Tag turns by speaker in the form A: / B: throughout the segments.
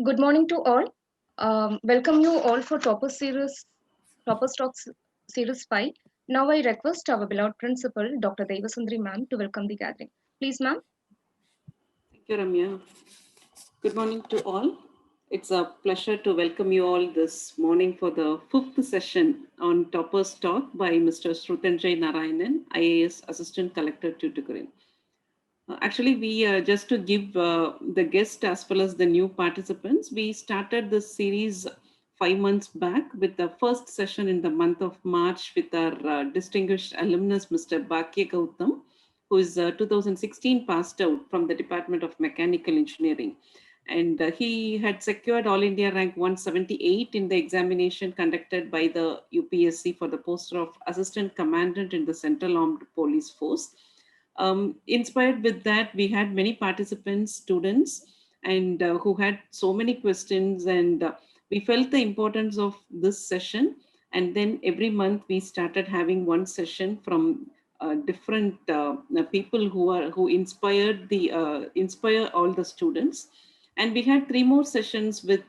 A: Good morning to all. Welcome you all for Topper Talks Series 5. Now I request our beloved principal, Dr. Devasundari ma'am, to welcome the gathering. Please, ma'am.
B: Thank you, Ramya. Good morning to all. It's a pleasure to welcome you all this morning for the fifth session on Topper's Talk by Mr. Shrutanjay Narayanan, IAS Assistant Collector, Tuticorin. Actually, we just to give the guest as well as the new participants, we started this series 5 months back with the first session in the month of March with our distinguished alumnus, Mr. Bhakya Gautam, who is 2016 passed out from the Department of Mechanical Engineering. And he had secured All India rank 178 in the examination conducted by the UPSC for the post of Assistant Commandant in the Central Armed Police Force. Inspired with that, we had many participants, students, and who had so many questions, and we felt the importance of this session. And then every month we started having one session from different people who inspire all the students. And we had three more sessions with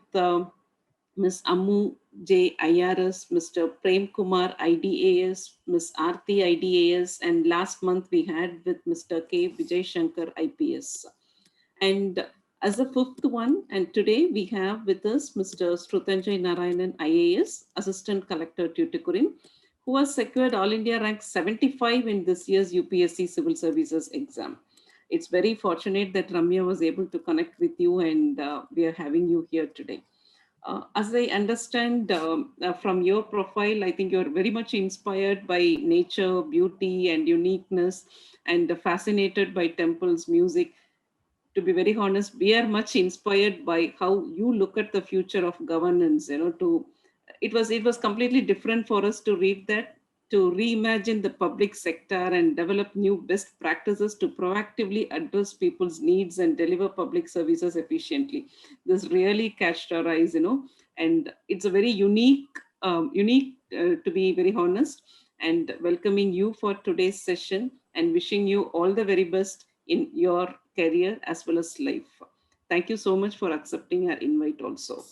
B: Ms. Ammu J. IRS, Mr. Prem Kumar IDAS, Ms. Aarti IDAS, and last month we had with Mr. K. Vijay Shankar IPS. And as the fifth one, and today we have with us Mr. Shrutanjay Narayanan IAS, Assistant Collector, Tuticorin, who has secured All India rank 75 in this year's UPSC Civil Services exam. It's very fortunate that Ramya was able to connect with you, and we are having you here today. As I understand from your profile, I think you're very much inspired by nature, beauty, and uniqueness, and fascinated by temples, music. To be very honest, we are much inspired by how you look at the future of governance. It was completely different for us to read that, to reimagine the public sector and develop new best practices to proactively address people's needs and deliver public services efficiently. This really catched our eyes, and it's a very unique to be very honest, and welcoming you for today's session and wishing you all the very best in your career as well as life. Thank you so much for accepting our invite also.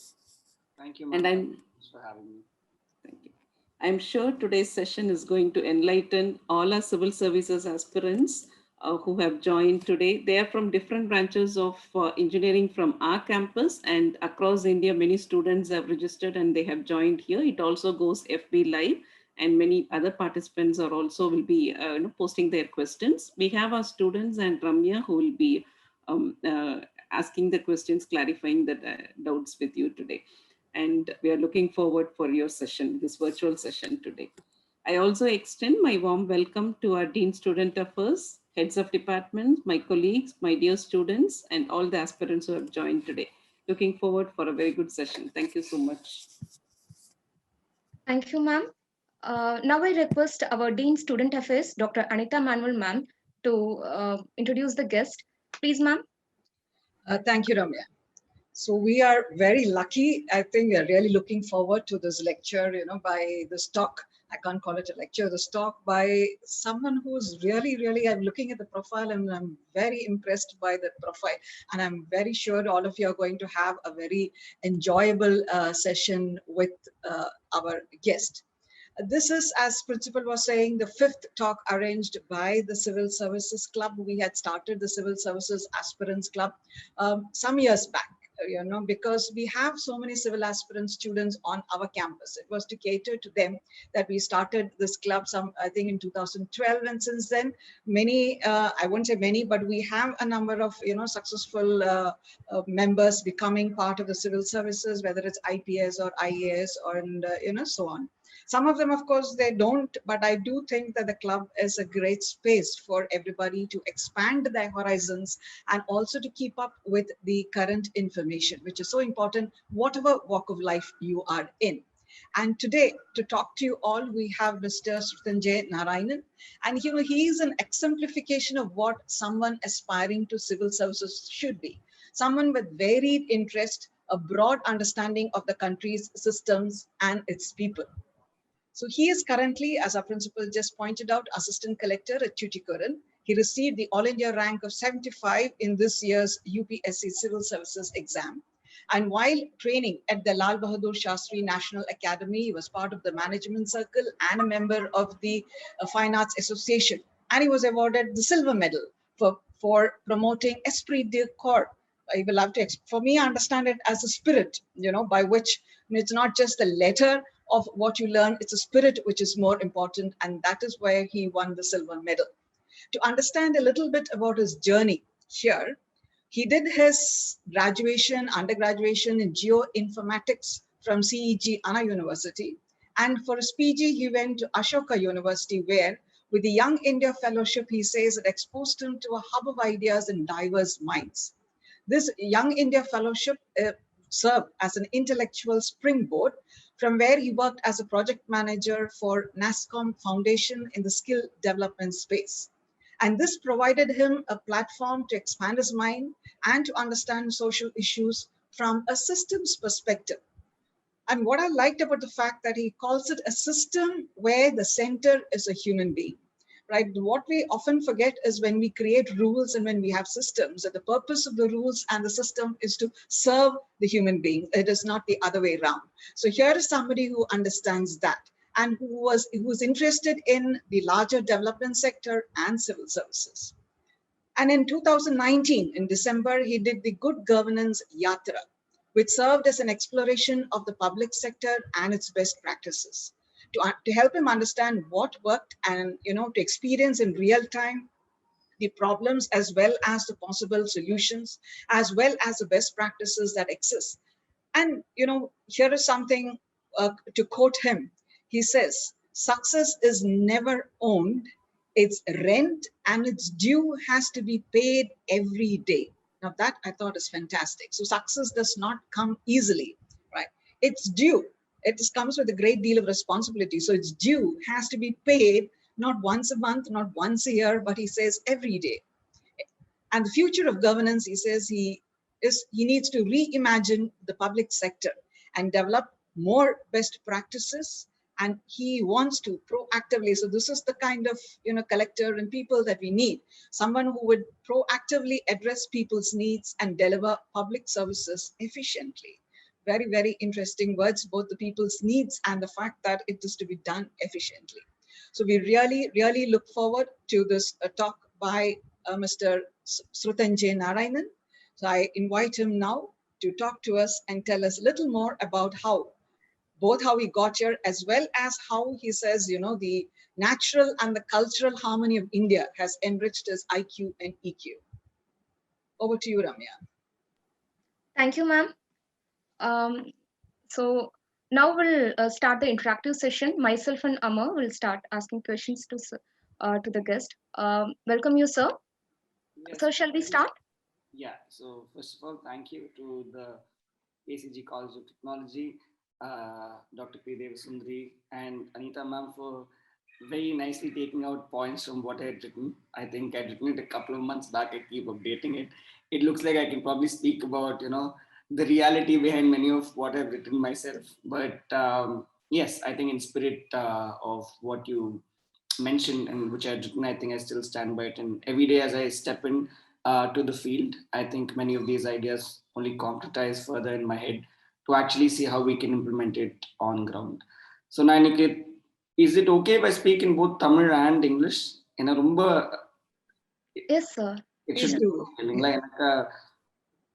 C: Thank you,
B: And
C: ma'am.
B: I'm
C: Thanks for having me.
B: Thank you. I'm sure today's session is going to enlighten all our civil services aspirants who have joined today. They are from different branches of engineering from our campus, and across India, many students have registered and they have joined here. It also goes FB Live, and many other participants are also will be posting their questions. We have our students and Ramya who will be asking the questions, clarifying the doubts with you today. And we are looking forward for your session, this virtual session today. I also extend my warm welcome to our Dean Student Affairs, heads of departments, my colleagues, my dear students, and all the aspirants who have joined today. Looking forward for a very good session. Thank you so much.
A: Thank you, ma'am. Now I request our Dean Student Affairs, Dr. Anita Manuel ma'am, to introduce the guest. Please, ma'am.
D: Thank you, Ramya. So we are very lucky. I think we are really looking forward to this lecture, by this talk. I can't call it a lecture, this talk by someone who's really, I'm looking at the profile and I'm very impressed by the profile. And I'm very sure all of you are going to have a very enjoyable session with our guest. This is, as principal was saying, the fifth talk arranged by the Civil Services Club. We had started the Civil Services Aspirants Club some years back, because we have so many civil aspirant students on our campus. It was to cater to them that we started this club I think in 2012. And since then, many, I won't say many, but we have a number of, successful members becoming part of the civil services, whether it's IPS or IAS and so on. Some of them, of course, they don't, but I do think that the club is a great space for everybody to expand their horizons and also to keep up with the current information, which is so important, whatever walk of life you are in. And today, to talk to you all, we have Mr. Shrutanjay Narayanan, and he is an exemplification of what someone aspiring to civil services should be. Someone with varied interest, a broad understanding of the country's systems and its people. So he is currently, as our principal just pointed out, Assistant Collector at Tuticorin. He received the All India rank of 75 in this year's UPSC Civil Services exam. And while training at the Lal Bahadur Shastri National Academy, he was part of the management circle and a member of the Fine Arts Association. And he was awarded the silver medal for promoting esprit de corps. I will have to, for me, I understand it as a spirit, by which it's not just the letter of what you learn, it's a spirit which is more important. And that is where he won the silver medal. To understand a little bit about his journey here, he did his undergraduation in geoinformatics from CEG Anna University. And for his PG, he went to Ashoka University, where with the Young India Fellowship, he says it exposed him to a hub of ideas and diverse minds. This Young India Fellowship served as an intellectual springboard from where he worked as a project manager for NASCOM Foundation in the skill development space. And this provided him a platform to expand his mind and to understand social issues from a systems perspective. And what I liked about the fact that he calls it a system where the center is a human being, right? What we often forget is when we create rules and when we have systems, that the purpose of the rules and the system is to serve the human being. It is not the other way around. So here is somebody who understands that, and who was interested in the larger development sector and civil services. And in 2019, in December, he did the Good Governance Yatra, which served as an exploration of the public sector and its best practices, to help him understand what worked and to experience in real time the problems as well as the possible solutions, as well as the best practices that exist. And here is something to quote him. He says, "Success is never owned, it's rent, and its due has to be paid every day." Now that I thought is fantastic. So success does not come easily, right? It's due. It comes with a great deal of responsibility. So its due has to be paid not once a month, not once a year, but he says every day. And the future of governance, he says, he needs to reimagine the public sector and develop more best practices. And he wants to proactively, so this is the kind of collector and people that we need, someone who would proactively address people's needs and deliver public services efficiently. Very, very interesting words, both the people's needs and the fact that it is to be done efficiently. So we really, really look forward to this talk by Mr. Srutanjay Narayanan. So I invite him now to talk to us and tell us a little more about both how he got here, as well as how he says, the natural and the cultural harmony of India has enriched his IQ and EQ. Over to you, Ramya.
A: Thank you, ma'am. So now we'll start the interactive session. Myself and Amar will start asking questions to the guest. Welcome you, sir.
C: Yes.
A: Sir, shall we start?
C: Yeah. So first of all, thank you to the ACG College of Technology, Dr. P. Devasundari and Anita ma'am for very nicely taking out points from what I had written. I think I'd written it a couple of months back. I keep updating it. It looks like I can probably speak about, the reality behind many of what I've written myself. But yes, I think in spirit of what you mentioned and which I'd written, I think I still stand by it. And every day as I step in to the field, I think many of these ideas only concretize further in my head to actually see how we can implement it on ground. So Nainiket, is it okay if I speak in both Tamil and English?
A: Yes, sir.
C: It should do.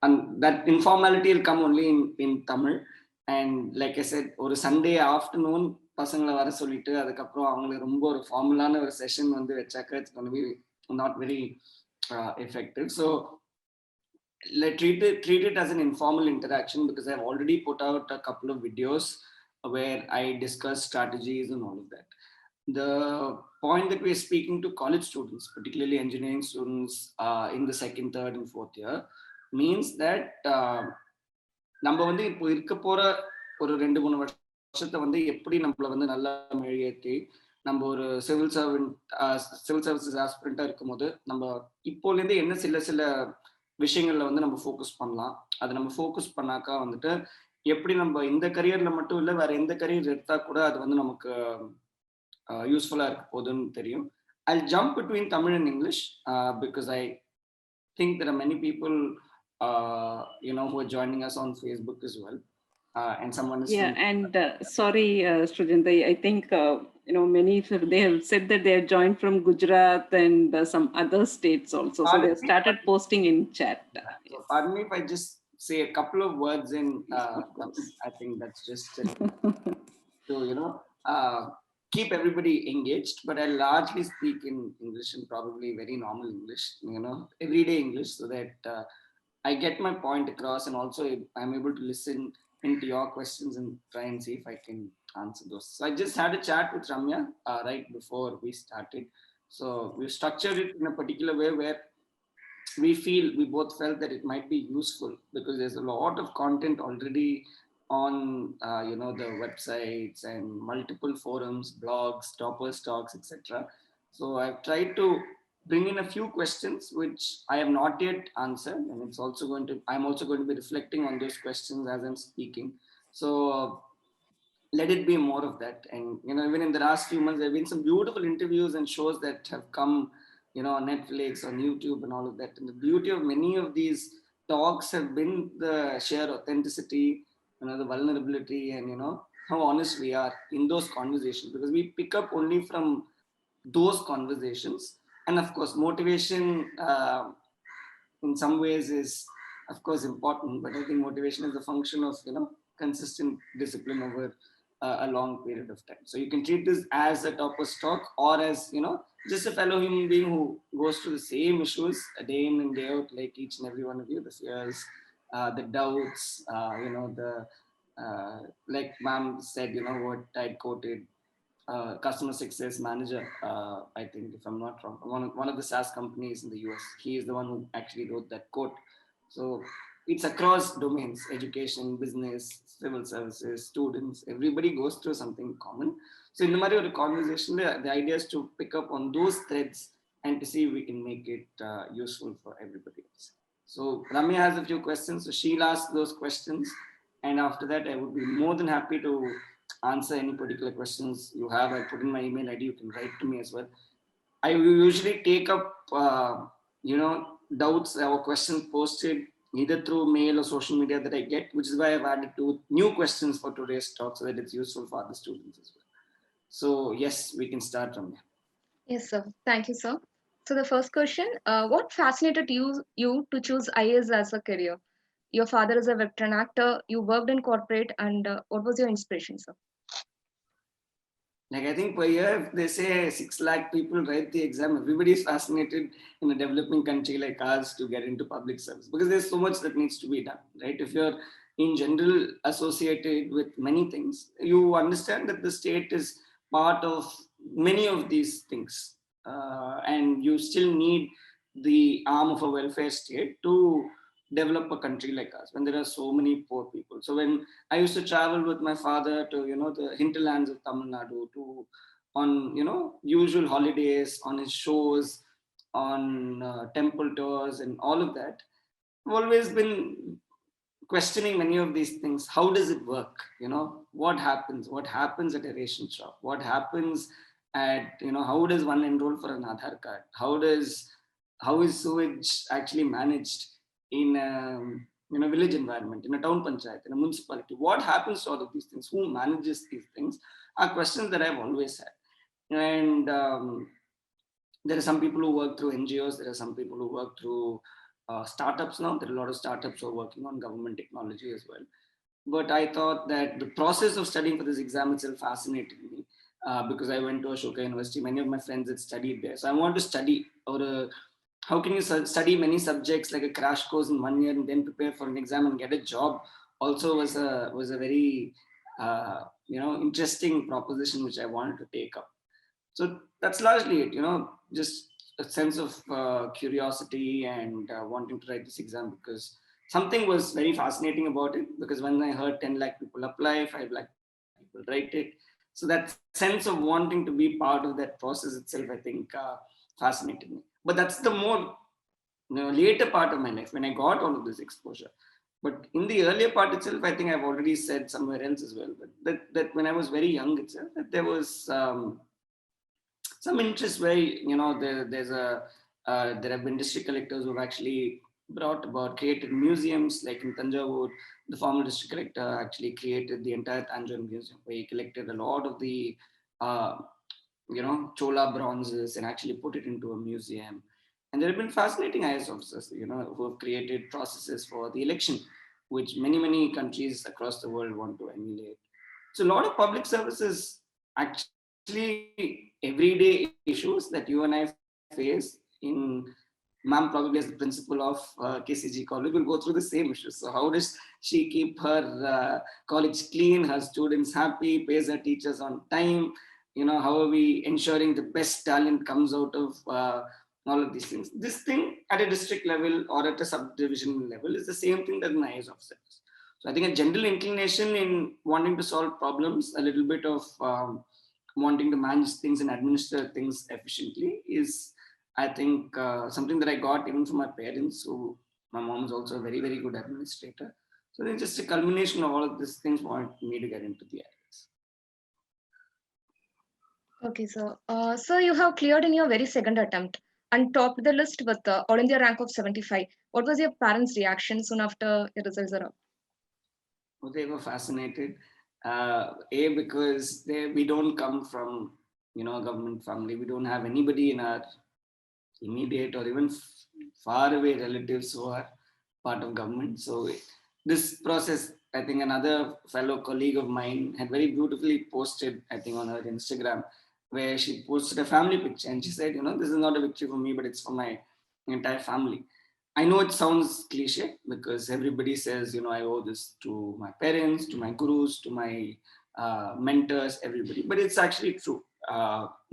C: And that informality will come only in Tamil. And like I said, ஒரு Sunday afternoon பசங்களை வர சொல்லிட்டு அதுக்கப்புறம் அவங்களுக்கு ரொம்ப ஒரு ஃபார்மலான ஒரு session வந்து வச்சாக்க it's going to be not very effective. So treat it as an informal interaction, because I've already put out a couple of videos where I discuss strategies and all of that. The point that we're speaking to college students, particularly engineering students in the second, third and fourth year, means that நம்ம வந்து இப்போ இருக்க போற ஒரு 2-3 வருஷத்தை வந்து எப்படி நம்மள வந்து நல்லா மெழுகேற்றி நம்ம ஒரு சிவில் சர்வீசஸ் ஆஸ்பிரண்டா இருக்கும்போது நம்ம இப்போலேருந்து என்ன சில விஷயங்கள்ல வந்து நம்ம ஃபோக்கஸ் பண்ணலாம். அதை நம்ம ஃபோக்கஸ் பண்ணாக்கா வந்துட்டு எப்படி நம்ம இந்த கரியர்ல மட்டும் இல்லை வேற எந்த கரியர் எடுத்தா கூட அது வந்து நமக்கு யூஸ்ஃபுல்லா இருக்க போகுதுன்னு தெரியும். I'll jump between Tamil and English because I think there are many people who are joining us on Facebook as well. And someone is
B: Yeah,
C: from
B: and sorry, Srujanta, I think many they have said that they have joined from Gujarat and some other states also. So they
C: Pardon
B: have
C: me,
B: started posting in chat.
C: so
B: Yes,
C: pardon me if I just say a couple of words in
B: of course.
C: I think that's just to keep everybody engaged. But I largely speak in English and probably very normal English, everyday English, so that I get my point across, and also I'm able to listen into your questions and try and see if I can answer those. So I just had a chat with Ramya right before we started. So we structured it in a particular way where we both felt that it might be useful, because there's a lot of content already on the websites and multiple forums, blogs, toppers talks, etc. So I've tried to bring in a few questions which I have not yet answered, and I'm also going to be reflecting on those questions as I'm speaking. So let it be more of that. And even in the last few months, there have been some beautiful interviews and shows that have come on Netflix, on YouTube, and all of that. And the beauty of many of these talks have been the sheer authenticity, the vulnerability, and how honest we are in those conversations, because we pick up only from those conversations. And of course, motivation in some ways is of course important, but I think motivation is a function of consistent discipline over a long period of time. So you can treat this as a topper's talk, or as just a fellow human being who goes through the same issues day in and day out, like each and every one of you, the fears, the doubts, the like ma'am said, what I quoted, customer success manager, I think, if I'm not wrong, one of the SaaS companies in the US. He is the one who actually wrote that quote. So it's across domains: education, business, civil services, students. Everybody goes through something common. So in the matter of the conversation, the idea is to pick up on those threads and to see if we can make it useful for everybody else. So Ramya has a few questions, so she'll ask those questions, and after that, I would be more than happy to answer any particular questions you have. I put in my email ID, you can write to me as well. I usually take up, doubts or questions posted either through mail or social media that I get, which is why I've added 2 new questions for today's talk so that it's useful for other students as well. So yes, we can start from there.
A: Yes, sir. Thank you, sir. So the first question, what fascinated you to choose IAS as a career? Your father is a veteran actor, you worked in corporate, and what was your inspiration, sir?
C: Like, I think per year, if they say 6 lakh people write the exam, everybody is fascinated in a developing country like ours to get into public service, because there's so much that needs to be done, right? If you're in general associated with many things, you understand that the state is part of many of these things. And you still need the arm of a welfare state to develop a country like us when there are so many poor people. So when I used to travel with my father to, the hinterlands of Tamil Nadu, on, usual holidays, on his shows, on temple tours and all of that, I've always been questioning many of these things. How does it work? What happens? What happens at a ration shop? What happens at, how does one enroll for an Aadhaar card? How is sewage actually managed in a village environment, in a town panchayat, in a municipality? What happens to all of these things? Who manages these things? Are questions that I've always had. And there are some people who work through NGOs. There are some people who work through startups now. There are a lot of startups who are working on government technology as well. But I thought that the process of studying for this exam itself fascinated me, because I went to Ashoka University. Many of my friends had studied there. So I want to study, or how can you study many subjects like a crash course in 1 year and then prepare for an exam and get a job? Also was a very interesting proposition which I wanted to take up. So that's largely it, just a sense of curiosity and wanting to write this exam, because something was very fascinating about it. Because when I heard 10 lakh people apply, 5 lakh people write it, so that sense of wanting to be part of that process itself, I think, fascinated me. But that's the more later part of my life when I got all of this exposure. But in the earlier part itself, I think I've already said somewhere else as well, but that when I was very young itself, that there was some interest where there have been district collectors who've actually brought about, created museums like in Tanjavur. The former district collector actually created the entire Tanjore Museum, where he collected a lot of the uh, Chola bronzes and actually put it into a museum. And there have been fascinating IAS officers, who have created processes for the election, which many countries across the world want to emulate. So a lot of public services, actually everyday issues that you and I face in, ma'am probably as the principal of KCG college will go through the same issues. So how does she keep her college clean, her students happy, pays her teachers on time? How are we ensuring the best talent comes out of all of these things? This thing at a district level or at a subdivision level is the same thing that an IAS officer is. So I think a general inclination in wanting to solve problems, a little bit of wanting to manage things and administer things efficiently is, I think, something that I got even from my parents, who my mom is also a very good administrator. So it's just a culmination of all of these things want me to get into the IAS.
A: Okay, so so you have cleared in your very second attempt and topped the list with All India rank of 75. What was your parents' reaction soon after your results are out?
C: Well, they were fascinated. Because we don't come from a government family. We don't have anybody in our immediate or even far away relatives who are part of government. So this process, I think another fellow colleague of mine had very beautifully posted, I think on her Instagram, where she posted a family picture and she said, this is not a victory for me, but it's for my entire family. I know it sounds cliche because everybody says, I owe this to my parents, to my gurus, to my mentors, everybody, but it's actually true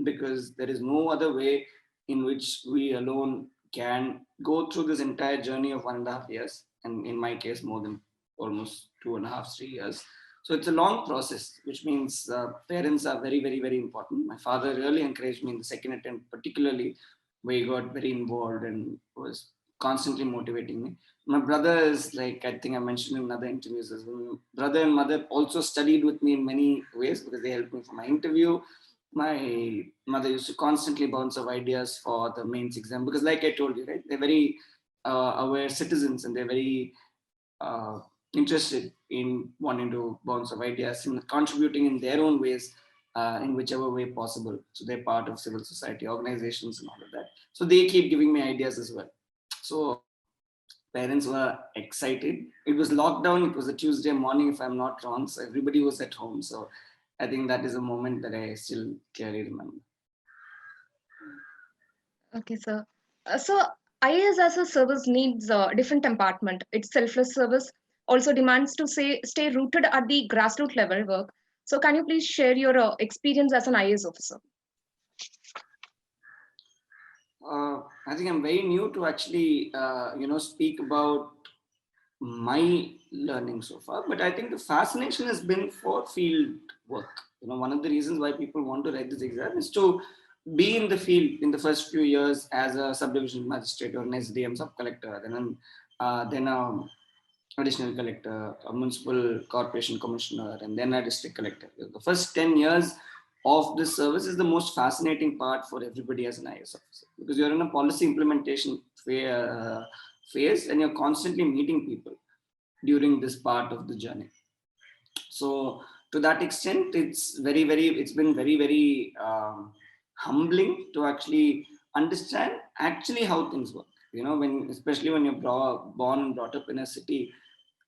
C: because there is no other way in which we alone can go through this entire journey of 1.5 years, and in my case, more than almost 2.5, 3 years. So it's a long process, which means parents are very important. My father really encouraged me in the second attempt, particularly, where he got very involved and was constantly motivating me. My brother is, like I think I mentioned in other interviews as well, brother and mother also studied with me in many ways because they helped me for my interview. My mother used to constantly bounce off ideas for the mains exam because, like I told you, right, they're very aware citizens and they're very uh, interested in wanting to bounce off ideas and contributing in their own ways in whichever way possible. So they're part of civil society organizations and all of that. So they keep giving me ideas as well. So parents were excited. It was lockdown. It was a Tuesday morning, if I'm not wrong. So everybody was at home. So I think that is a moment that I still clearly remember.
A: Okay, sir. So IAS as a service needs a different compartment. It's selfless service, also demands to stay rooted at the grassroots level work. So can you please share your experience as an IAS officer?
C: I think I'm very new to actually, speak about my learning so far, but I think the fascination has been for field work. One of the reasons why people want to write this exam is to be in the field in the first few years as a subdivision magistrate or an SDM sub collector, then additional collector, a municipal corporation commissioner, and then a district collector. The first 10 years of this service is the most fascinating part for everybody as an IAS officer because you're in a policy implementation phase and you're constantly meeting people during this part of the journey. So to that extent, it's been very humbling to actually understand actually how things work. Especially when you're born and brought up in a city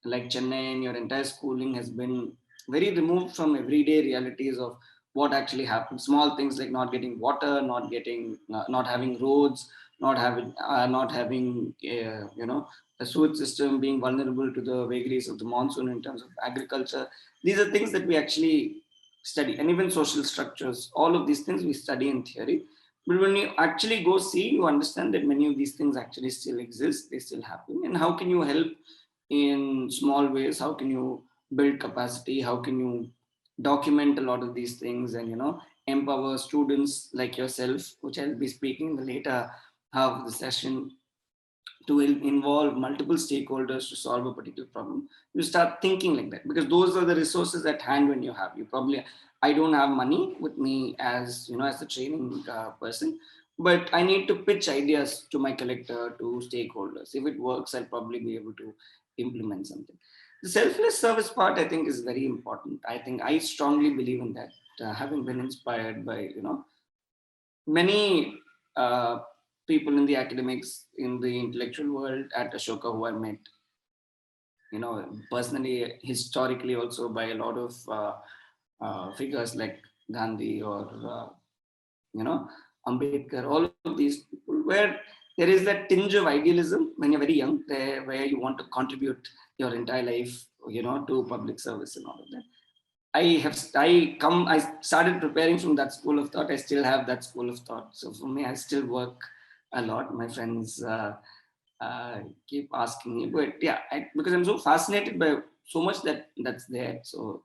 C: like Chennai and your entire schooling has been very removed from everyday realities of what actually happens. Small things like not getting water, not having roads, not having a sewage system, being vulnerable to the vagaries of the monsoon in terms of agriculture. These are things that we actually study, and even social structures. All of these things we study in theory. But when you actually go see, you understand that many of these things actually still exist, they still happen. And how can you help in small ways? How can you build capacity? How can you document a lot of these things and empower students like yourself, which I'll be speaking in the later half of the session, to involve multiple stakeholders to solve a particular problem. You start thinking like that because those are the resources at hand when you have. I don't have money with me as as the training person, but I need to pitch ideas to my collector, to stakeholders. If it works, I'll probably be able to implement something. The selfless service part, I think, is very important. I think I strongly believe in that, having been inspired by, many people in the academics, in the intellectual world at Ashoka who I met, personally, historically also by a lot of figures like Gandhi or, Ambedkar, all of these people, where there is that tinge of idealism when you're very young, where you want to contribute your entire life, to public service and all of that. I started preparing from that school of thought. I still have that school of thought. So for me, I still work a lot. My friends keep asking me, but yeah, because I'm so fascinated by so much that's there. So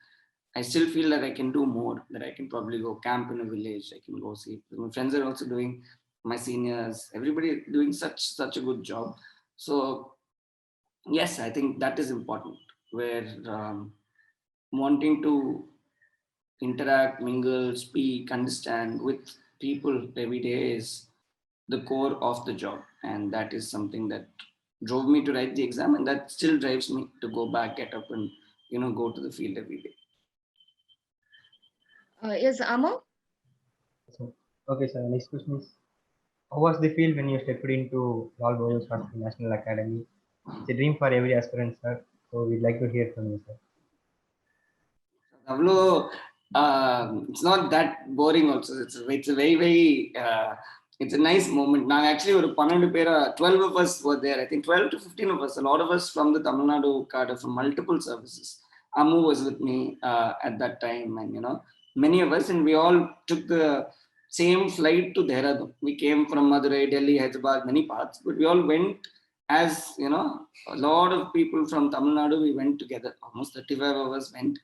C: I still feel that I can do more, that I can probably go camp in a village. I can go see. My friends are also doing, my seniors, everybody doing such a good job. So yes, I think that is important, where wanting to interact, mingle, speak, understand with people every day is the core of the job. And that is something that drove me to write the exam, and that still drives me to go back, get up, and go to the field every day.
A: Yes, Amma?
E: So, okay, sir. Next question is, how was the field when you stepped into Lal Bahadur Shastri National Academy? It's a dream for every aspirant, sir. So we'd like to hear from you, sir.
C: It's not that boring also. It's a very, very, it's a nice moment. Now, actually, 12 of us were there. I think 12 to 15 of us, a lot of us from the Tamil Nadu cadre, from multiple services. Amu was with me at that time, and many of us, and we all took the same flight to Dehradun. We came from Madurai, Delhi, Hyderabad, many parts, but we all went as, a lot of people from Tamil Nadu. We went together. Almost 35 of us went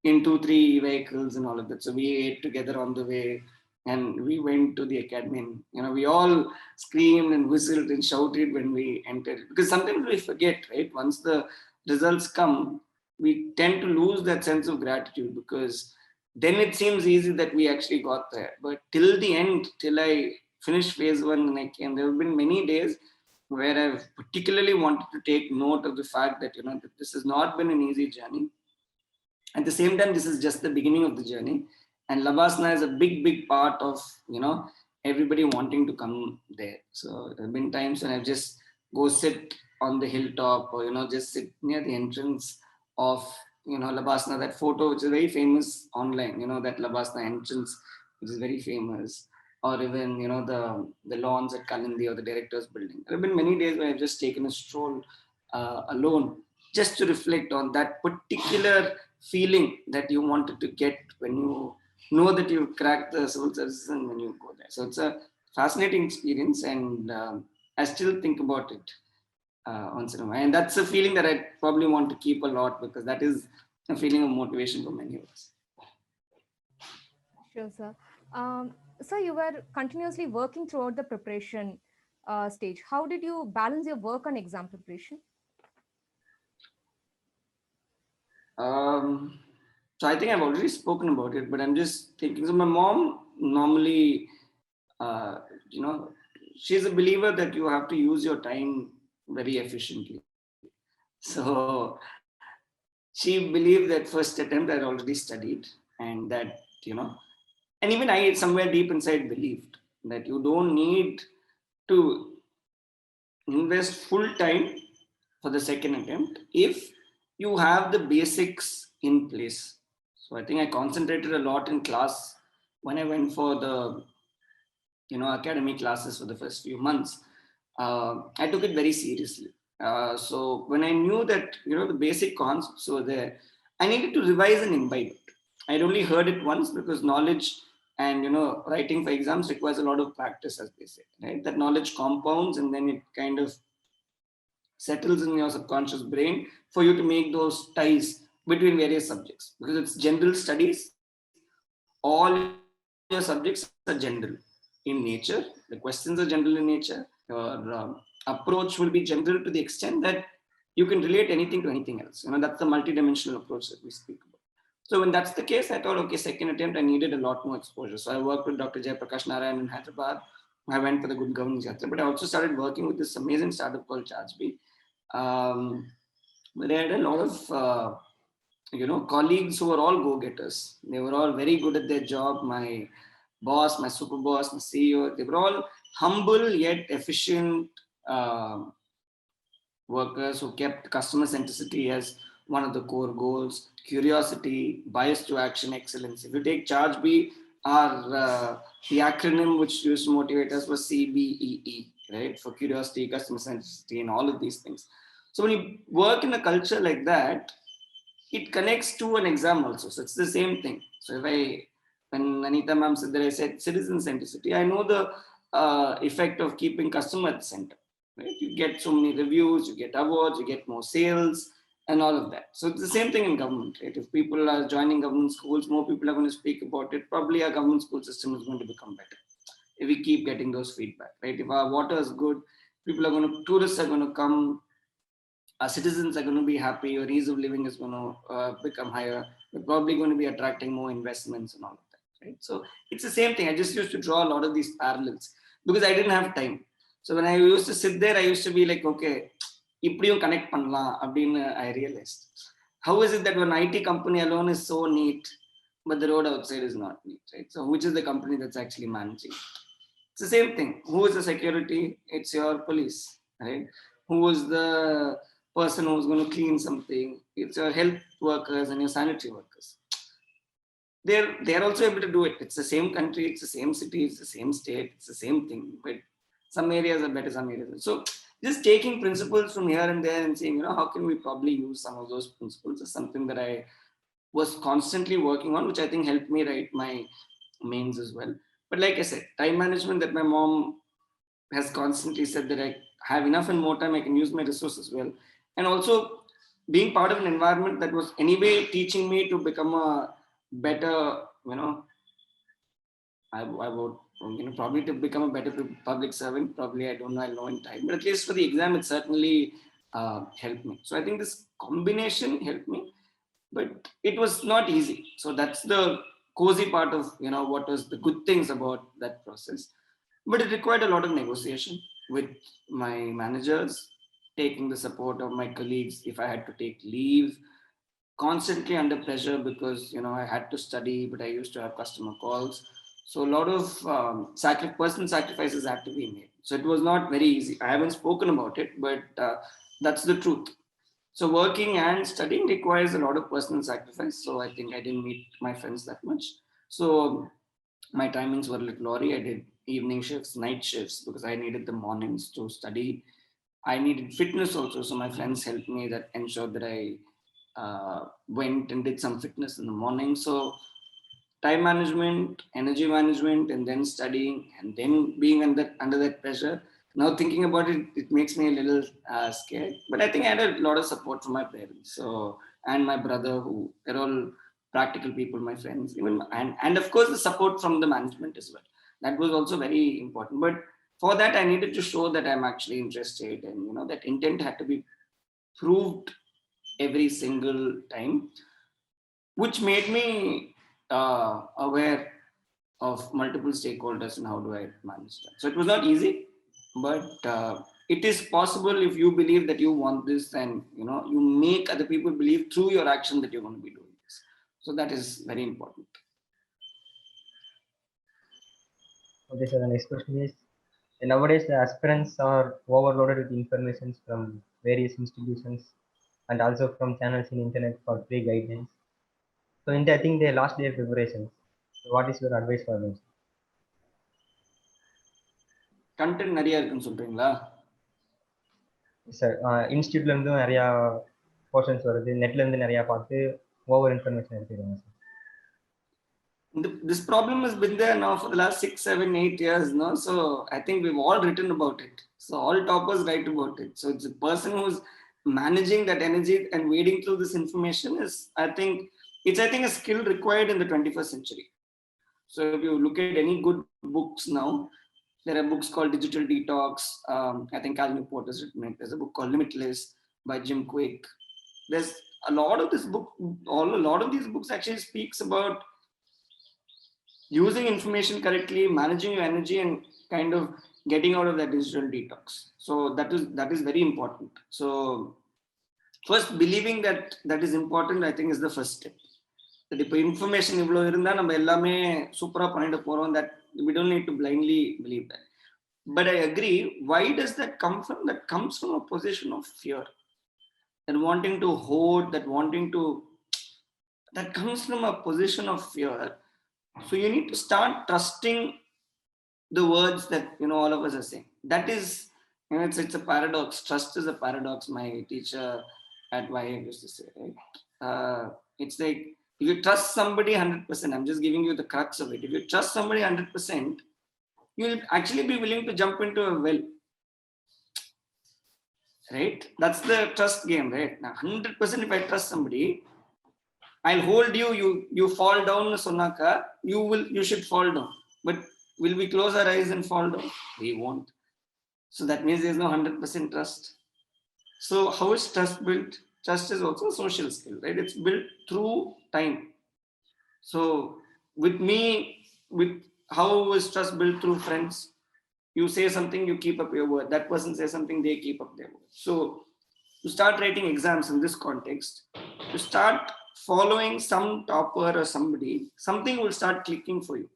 C: in 2-3 vehicles and all of that. So we ate together on the way, and we went to the academy. And, we all screamed and whistled and shouted when we entered, because sometimes we forget, right? Once the results come, we tend to lose that sense of gratitude, because then it seems easy that we actually got there. But till the end, till I finished phase 1 and I came, there have been many days where I've particularly wanted to take note of the fact that, that this has not been an easy journey. At the same time, this is just the beginning of the journey, and Labasana is a big part of everybody wanting to come there. So there have been times when I've just go sit on the hilltop, or just sit near the entrance of Labasana. That photo, which is very famous online, that Labasana entrance, which is very famous, or even the lawns at Kalindi or the director's building. There have been many days where I've just taken a stroll alone, just to reflect on that particular feeling that you wanted to get when you know that you've cracked the civil services and when you go there. So it's a fascinating experience, and I still think about it once in a while. And that's a feeling that I probably want to keep a lot, because that is a feeling of motivation for many of us.
F: Sure, sir. So you were continuously working throughout the preparation stage. How did you balance your work and exam preparation?
C: So I think I've already spoken about it, but I'm just thinking. So my mom normally, she's a believer that you have to use your time very efficiently. So she believed that first attempt I'd already studied, and that, and even I somewhere deep inside believed that you don't need to invest full time for the second attempt if you have the basics in place. So I think I concentrated a lot in class when I went for the academic classes for the first few months. I took it very seriously. So when I knew that the basic concepts were there, I needed to revise and imbibe it. I'd only heard it once, because knowledge and writing for exams requires a lot of practice, as they say, right? That knowledge compounds, and then it kind of settles in your subconscious brain for you to make those ties between various subjects, because it's general studies. All your subjects are general in nature. The questions are general in nature. Your approach will be general to the extent that you can relate anything to anything else. That's the multidimensional approach that we speak about. So when that's the case, I thought, okay, second attempt, I needed a lot more exposure. So I worked with Dr. Jayaprakash Narayan in Hyderabad, I went for the Good Governance Yatra, but I also started working with this amazing startup called ChargeBee. They had a lot of colleagues who were all go-getters. They were all very good at their job. My boss, my super boss, my CEO, they were all humble yet efficient workers who kept customer centricity as one of the core goals, curiosity, bias to action, excellence. If you take ChargeBee, the acronym which used to motivate us was CBEE, right? For curiosity, customer centricity, and all of these things. So when you work in a culture like that, it connects to an exam also. So it's the same thing. So when Anita ma'am said that I said citizen centricity, I know the effect of keeping customer at the center. Right? You get so many reviews, you get awards, you get more sales, and all of that. So it's the same thing in government, right? If people are joining government schools, more people are going to speak about it. Probably our government school system is going to become better if we keep getting those feedback, right? If our water is good, tourists are going to come, our citizens are going to be happy, your ease of living is going to become higher. We're probably going to be attracting more investments and all of that, right? So it's the same thing. I just used to draw a lot of these parallels because I didn't have time. So when I used to sit there, I used to be like, okay, இப்படியும் connect பண்ணலாம் அப்படின்னு I realized. How is it that one IT company alone is so neat, but the road outside is not neat, right? So which is the company that's actually managing? It's the same thing. Who is the security? It's your police, right? Who is the person who's going to clean something? It's your health workers and your sanitary workers. They're also able to do it. It's the same country, it's the same city, it's the same state, it's the same thing. But some areas are better, some areas are. So just taking principles from here and there and saying, how can we probably use some of those principles is something that I was constantly working on, which I think helped me write my mains as well. But like I said, time management, that my mom has constantly said that I have enough and more time, I can use my resources well. And also being part of an environment that was anyway teaching me to become a better, I would, probably to become a better public servant. Probably, I don't know, I'll know in time. But at least for the exam, it certainly helped me. So I think this combination helped me, but it was not easy. So that's the cozy part of, what was the good things about that process. But it required a lot of negotiation with my managers, taking the support of my colleagues if I had to take leave, constantly under pressure because I had to study, but I used to have customer calls. So a lot of personal sacrifices had to be made. So it was not very easy. I haven't spoken about it, but that's the truth. So working and studying requires a lot of personal sacrifice. So I think I didn't meet my friends that much. So my timings were a little blurry. I did evening shifts, night shifts because I needed the mornings to study. I needed fitness also. So my friends helped me that ensured that I went and did some fitness in the morning. So time management, energy management, and then studying, and then being under that pressure. Now thinking about it, it makes me a little scared. But I think I had a lot of support from my parents, and my brother, who they're all practical people, my friends, and of course the support from the management as well. That was also very important. But for that, I needed to show that I'm actually interested, and that intent had to be proved every single time, which made me aware of multiple stakeholders and how do I manage that. So it was not easy, but it is possible if you believe that you want this, and you make other people believe through your action that you're going to be doing this. So that is very important.
E: Okay, so the next question is, nowadays the aspirants are overloaded with information from various institutions and also from channels in internet for free guidance. So I think they lost their preparations. So what is your advice for them?
C: Content நிறைய இருக்குன்னு சொல்றீங்களா?
E: Sir இன்ஸ்டியூட்ல இருந்து நிறைய portions வருது, நெட்ல இருந்து நிறைய பார்த்து ஓவர் இன்ஃபர்மேஷன் எடுத்துக்கிறாங்க sir.
C: This problem has been there now for the last 6, 7, 8 years now. So I think we've all written about it. So all toppers write about it. So it's a person who's managing that energy and wading through this information is, I think a skill required in the 21st century. So if you look at any good books now, there are books called Digital Detox. I think Cal Newport has written it. There's a book called Limitless by Jim Quick. There's a lot of these books actually speaks about using information correctly, managing your energy, and kind of getting out of that digital detox. So that is very important. So first, believing that is important, I think, is the first step. That if information இவ்வளோ இருந்தா நம்ம எல்லாமே சூப்பரா பண்ணிட்டு போறோம், that we don't need to blindly believe that. But I agree. Why does that come from? That comes from a position of fear, and wanting to hoard, that comes from a position of fear. So you need to start trusting the words that all of us are saying. That is, it's a paradox. Trust is a paradox. My teacher at YA used to say, right? It's like, if you trust somebody 100%, I'm just giving you the crux of it. If you trust somebody 100%, you'll actually be willing to jump into a well. Right? That's the trust game, right? Now, 100% if I trust somebody, I'll hold you, you fall down, sonaka, you should fall down. But will we close our eyes and fall down? We won't. So that means there's no 100% trust. So how is trust built? Trust is also a social skill, right? It's built through time. So with how is trust built? Through friends. You say something, you keep up your word. That person says something, they keep up their word. So to start writing exams in this context, to start following some topper or somebody, something will start clicking for you.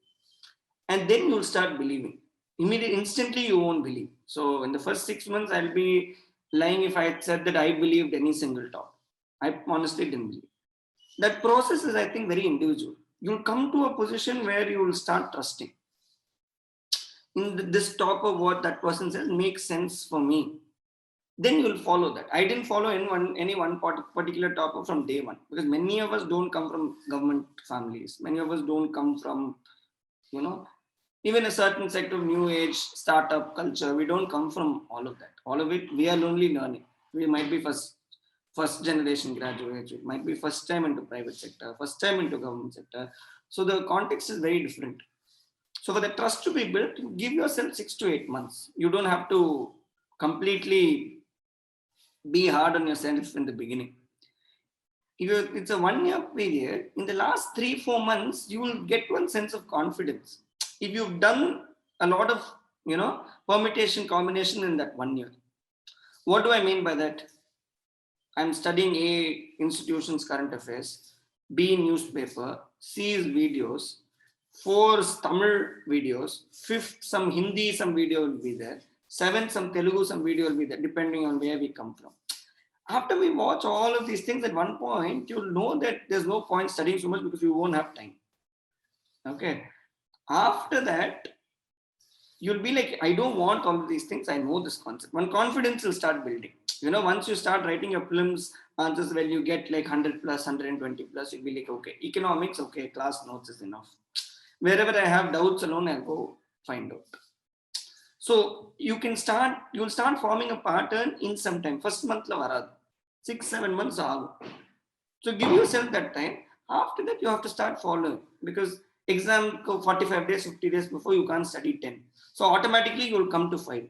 C: And then you'll start believing. Instantly you won't believe. So in the first 6 months, I'll be lying if I had said that I believed any single top. I honestly didn't believe. That process is, I think, very individual. You'll come to a position where you will start trusting. In this top of what that person says makes sense for me. Then you'll follow that. I didn't follow any one particular topper from day one, because many of us don't come from government families. Many of us don't come from, even a certain sect of new age startup culture. We don't come from all of that. All of it, we are only learning. We might be first generation graduates. It might be first time into private sector, first time into government sector. So the context is very different. So for the trust to be built, give yourself 6 to 8 months. You don't have to completely be hard on yourself in the beginning. It's a 1 year period. In the last 3-4 months, you will get one sense of confidence. If you've done a lot of, permutation, combination in that 1 year. What do I mean by that? I'm studying A institution's current affairs, B newspaper, C is videos, 4 Tamil videos, 5th some Hindi, some video will be there, 7th some Telugu, some video will be there, depending on where we come from. After we watch all of these things, at one point, you'll know that there's no point studying so much because you won't have time. Okay. After that, you'll be like, I don't want all of these things. I know this concept. One confidence will start building. Once you start writing your prelims answers, when you get like 100 plus, 120 plus, you'll be like, okay, economics, okay, class notes is enough. Wherever I have doubts alone, I'll go find out. So you'll start forming a pattern in some time. First month la varadu. 6-7 months agu. So give yourself that time. After that, you have to start following, because exam 45 days, 50 days before, you can't study 10. So automatically you will come to 5.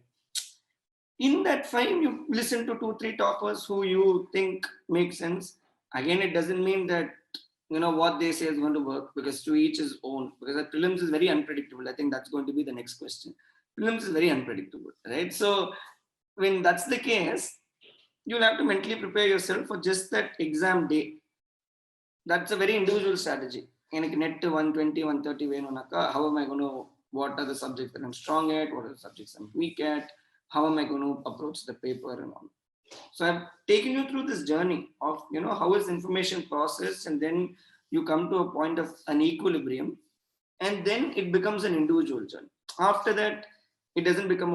C: In that 5, you listen to 2-3 toppers who you think make sense. Again, it doesn't mean that what they say is going to work, because to each his own. Because the prelims is very unpredictable. I think that's going to be the next question. Prelims is very unpredictable, right? So when that's the case, you'll have to mentally prepare yourself for just that exam day. That's a very individual strategy. எனக்கு net 120, 130 வேணும்னாக்கா, how am I going to, what are the subjects that I'm strong at, what are the subjects I'm weak at, how am I going to approach the paper and all. So I've taken you through this journey of, how is information processed, and then you come to a point of an equilibrium, and then it becomes an individual journey. After that, it doesn't become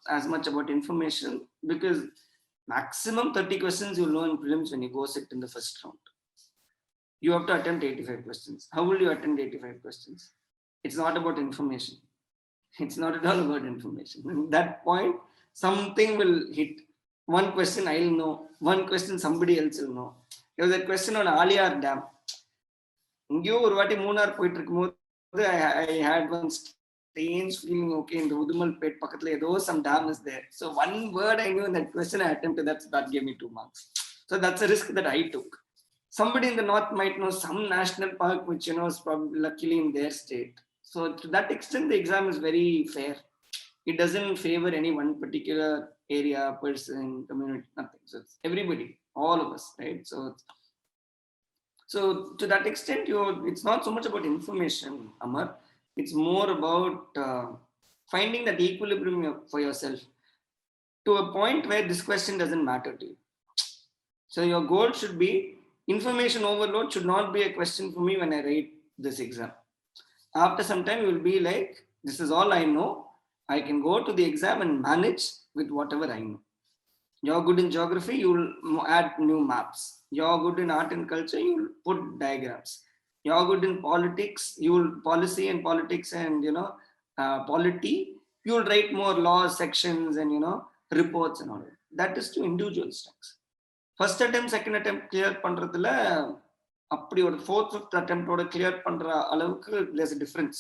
C: as much about information, because maximum 30 questions you'll know in prelims when you go sit in the first round. You have to attempt 85 questions. How will you attempt 85 questions? It's not about information. It's not at all about information. At that point, something will hit. One question I'll know, one question somebody else will know. There was a question on Aliyar Dam. I had one strange feeling, okay, in the Udumalpet Pakatla, some dam is there. So one word I knew in that question I attempted, that gave me 2 marks. So that's a risk that I took. Somebody in the north might know some national park which is probably luckily in their state. So to that extent, the exam is very fair. It doesn't favor any one particular area, person, community, nothing. So it's everybody, all of us, right? So to that extent, it's not so much about information, Amar. It's more about finding that equilibrium for yourself to a point where this question doesn't matter to you. So your goal should be information overload should not be a question for me when I write this exam. After some time, you will be like, this is all I know. I can go to the exam and manage with whatever I know. You're good in geography, you'll add new maps. You're good in art and culture, you'll put diagrams. You're good in politics, you'll policy and politics and polity. You'll write more laws, sections, and reports and all that. That is to individual stacks. First attempt, second attempt clear பண்றதுல அப்படி ஒரு fourth, fifth attempt ஓட clear பண்ற அளவுக்கு there's a difference.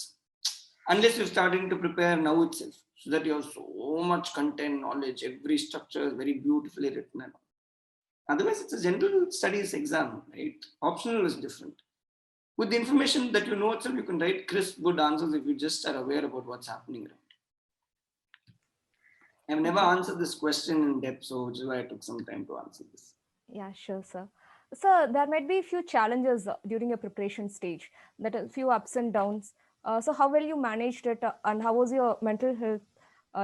C: Unless you're starting to prepare now itself, so that you have so much content, knowledge, every structure is very beautifully written. And otherwise, it's a general studies exam, right? Optional is different. With the information that you know itself, you can write crisp, good answers if you just are aware about what's happening around. I've never answered this question in depth, so which is why I took some time to answer this.
F: Yeah, sure, sir. So there might be a few challenges during your preparation stage, that a few ups and downs. So how well you managed it, and how was your mental health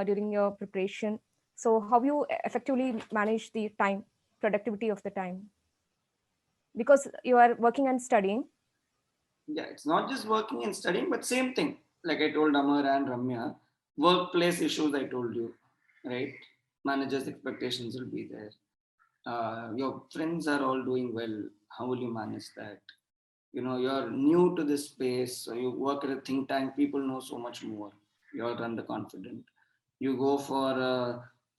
F: during your preparation? So how you effectively manage the time, productivity of the time? Because you are working and studying.
C: Yeah, it's not just working and studying, but same thing. Like I told Amar and Ramya, workplace issues I told you, right? Managers' expectations will be there. Your friends are all doing well. How will you manage that? You're new to this space, so you work at a think tank. People know so much more. You're underconfident. You go for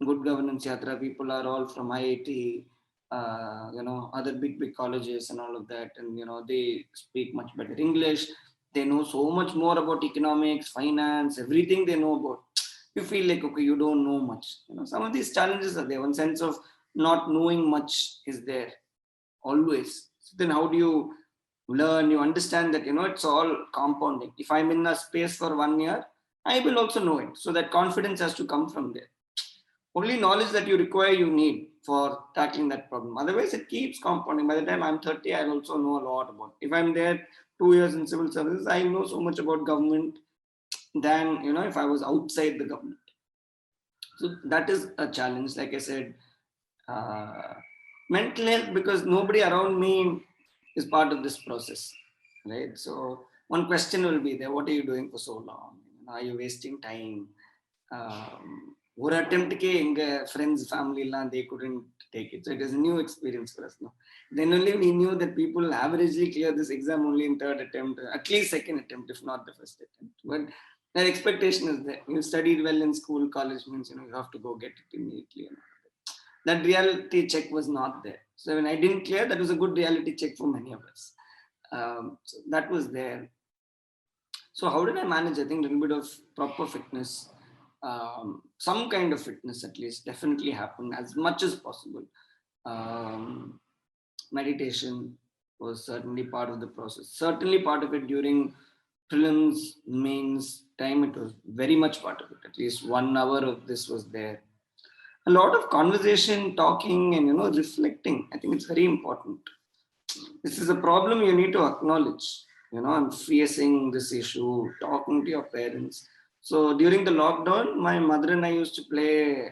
C: good governance yatra. People are all from IIT, other big colleges and all of that, and they speak much better English. They know so much more about economics, finance, everything they know about. You feel like, okay, you don't know much. Some of these challenges are there. One sense of not knowing much is there always. So then how do you learn? You understand that it's all compounding. If I'm in a space for 1 year, I will also know it. So that confidence has to come from there. Only knowledge that you require, you need for tackling that problem. Otherwise, it keeps compounding. By the time I'm 30, I'll also know a lot about it. If I'm there 2 years in civil services, I know so much about government than if I was outside the government. So that is a challenge. Like I said, mental health, because nobody around me is part of this process, right? So one question will be there: what are you doing for so long? Are you wasting time? One attempt ke enga friends, family la, they couldn't take it. So it is a new experience for us now. Then only we knew that people averagely clear this exam only in third attempt, at least second attempt, if not the first attempt. But that expectation is there. You studied well in school, college means you have to go get it immediately. That reality check was not there. So when I didn't clear, that was a good reality check for many of us. So that was there. So how did I manage? I think a little bit of proper fitness, some kind of fitness at least, definitely happened as much as possible. Meditation was certainly part of the process. Certainly part of it during prelims, mains time. It was very much part of it. At least 1 hour of this was there. A lot of conversation, talking, and reflecting. I think it's very important. This is a problem you need to acknowledge. I'm facing this issue, talking to your parents. So during the lockdown, my mother and I used to play,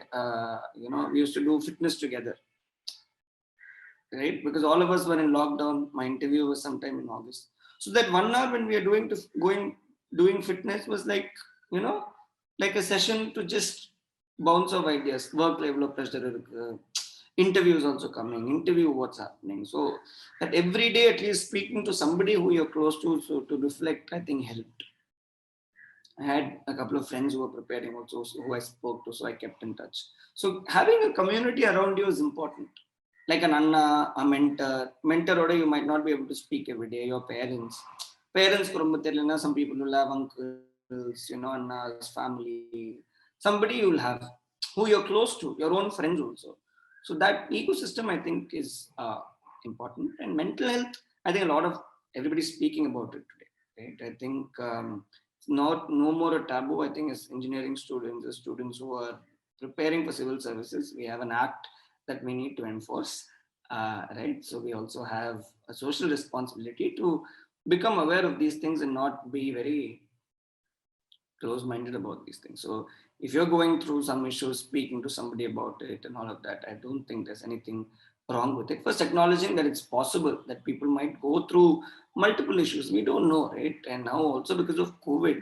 C: we used to do fitness together, right? Because all of us were in lockdown. My interview was sometime in August. So that 1 hour when we are doing fitness was like, like a session to just bounce off ideas. Work level of pressure, interviews also coming, interview what's happening. So that every day at least speaking to somebody who you're close to, so to reflect, I think helped. I had a couple of friends who were preparing also, who I spoke to, so I kept in touch. So having a community around you is important. Like an Anna, a mentor order, you might not be able to speak every day. Your parents, some people will have uncles, Anna's family, somebody you will have who you're close to, your own friends also. So that ecosystem, I think, is important. And mental health, I think a lot of everybody's speaking about it today, right? I think no more a taboo. I think as engineering students, as students who are preparing for civil services, we have an act that we need to enforce, right? So we also have a social responsibility to become aware of these things and not be very close-minded about these things. So if you're going through some issues, speaking to somebody about it and all of that, I don't think there's anything wrong with it. First, acknowledging that it's possible that people might go through multiple issues. We don't know, right? And now also because of COVID,